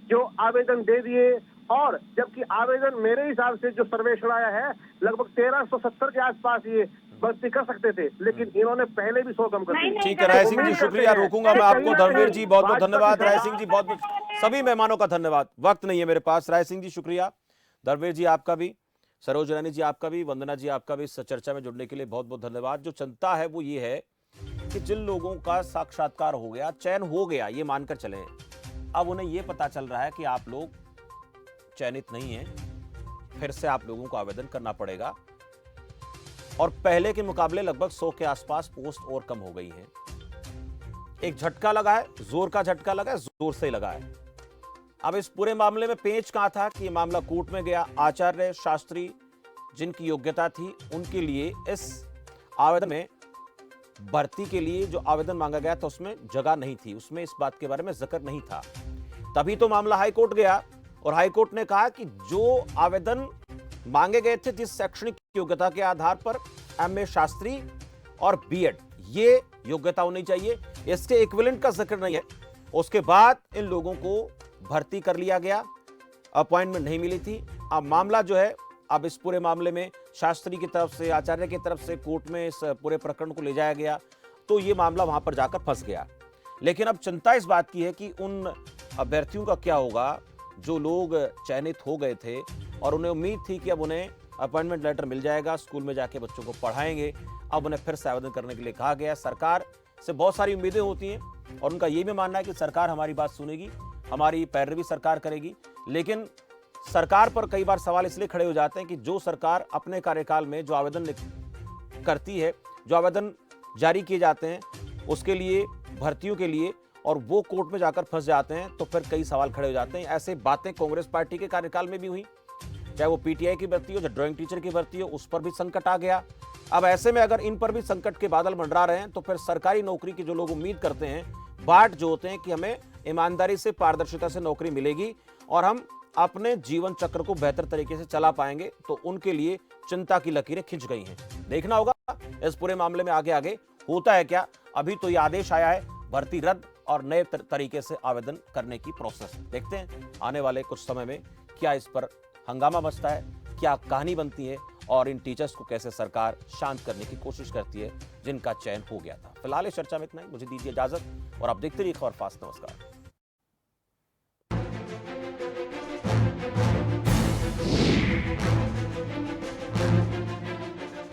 जो आवेदन दे दिए, और जबकि आवेदन मेरे हिसाब से जो सर्वेक्षण आया है लगभग 1370 के आसपास ये भर्ती कर सकते थे, लेकिन इन्होंने पहले भी 100 कम कर दिए। ठीक है राय सिंह जी, शुक्रिया, रोकूंगा मैं आपको। धर्मवीर जी बहुत बहुत धन्यवाद, राय सिंह जी बहुत बहुत, सभी मेहमानों का धन्यवाद। वक्त नहीं है मेरे पास। राय सिंह जी शुक्रिया, धर्मवीर जी आपका भी, सरोज रानी जी आपका भी, वंदना जी आपका भी इस चर्चा में जुड़ने के लिए बहुत बहुत धन्यवाद। जो चिंता है वो ये है कि जिन लोगों का साक्षात्कार हो गया, चयन हो गया, ये मानकर चले, अब उन्हें ये पता चल रहा है कि आप लोग चयनित नहीं हैं, फिर से आप लोगों को आवेदन करना पड़ेगा और पहले के मुकाबले लगभग 100 के आसपास पोस्ट और कम हो गई हैं। एक झटका लगा है, जोर का झटका लगा है, जोर से लगा है। अब इस पूरे मामले में पेंच कहां था कि मामला कोर्ट में गया। आचार्य शास्त्री जिनकी योग्यता थी, उनके लिए इस आवेदन में भर्ती के लिए जो आवेदन मांगा गया था उसमें जगह नहीं थी, उसमें इस बात के बारे में जिक्र नहीं था। तभी तो मामला हाई कोर्ट गया और हाई कोर्ट ने कहा कि जो आवेदन मांगे गए थे जिस शैक्षणिक योग्यता के आधार पर, एमए शास्त्री और बीएड, ये योग्यता होनी चाहिए, इसके इक्विवेलेंट का जिक्र नहीं है। उसके बाद इन लोगों को भर्ती कर लिया गया, अपॉइंटमेंट नहीं मिली थी। अब मामला जो है, अब इस पूरे मामले में शास्त्री की तरफ से, आचार्य की तरफ से कोर्ट में इस पूरे प्रकरण को ले जाया गया, तो ये मामला वहां पर जाकर फंस गया। लेकिन अब चिंता इस बात की है कि उन अभ्यर्थियों का क्या होगा जो लोग चयनित हो गए थे और उन्हें उम्मीद थी कि अब उन्हें अपॉइंटमेंट लेटर मिल जाएगा, स्कूल में जाके बच्चों को पढ़ाएंगे। अब उन्हें फिर से आवेदन करने के लिए कहा गया। सरकार से बहुत सारी उम्मीदें होती हैं और उनका ये भी मानना है कि सरकार हमारी बात सुनेगी, हमारी पैरवी सरकार करेगी। लेकिन सरकार पर कई बार सवाल इसलिए खड़े हो जाते हैं कि जो सरकार अपने कार्यकाल में जो आवेदन करती है, जो आवेदन जारी किए जाते हैं उसके लिए, भर्तियों के लिए, और वो कोर्ट में जाकर फंस जाते हैं, तो फिर कई सवाल खड़े हो जाते हैं। ऐसे बातें कांग्रेस पार्टी के कार्यकाल में भी हुई, चाहे वो पीटीआई की भर्ती हो, चाहे ड्राइंग टीचर की भर्ती हो, उस पर भी संकट आ गया। अब ऐसे में अगर इन पर भी संकट के बादल मंडरा रहे हैं, तो फिर सरकारी नौकरी की जो लोग उम्मीद करते हैं, बाट जो होते हैं कि हमें ईमानदारी से, पारदर्शिता से नौकरी मिलेगी और हम अपने जीवन चक्र को बेहतर तरीके से चला पाएंगे, तो उनके लिए चिंता की लकीरें खिंच गई हैं। देखना होगा इस पूरे मामले में आगे आगे होता है क्या। अभी तो ये आदेश आया है भर्ती रद्द और नए तरीके से आवेदन करने की प्रोसेस। देखते हैं आने वाले कुछ समय में क्या इस पर हंगामा मचता है, क्या कहानी बनती है और इन टीचर्स को कैसे सरकार शांत करने की कोशिश करती है जिनका चयन हो गया था। फिलहाल इस चर्चा में इतना ही, मुझे दीजिए इजाजत और आप देखते रहिए खबर फास्ट। नमस्कार।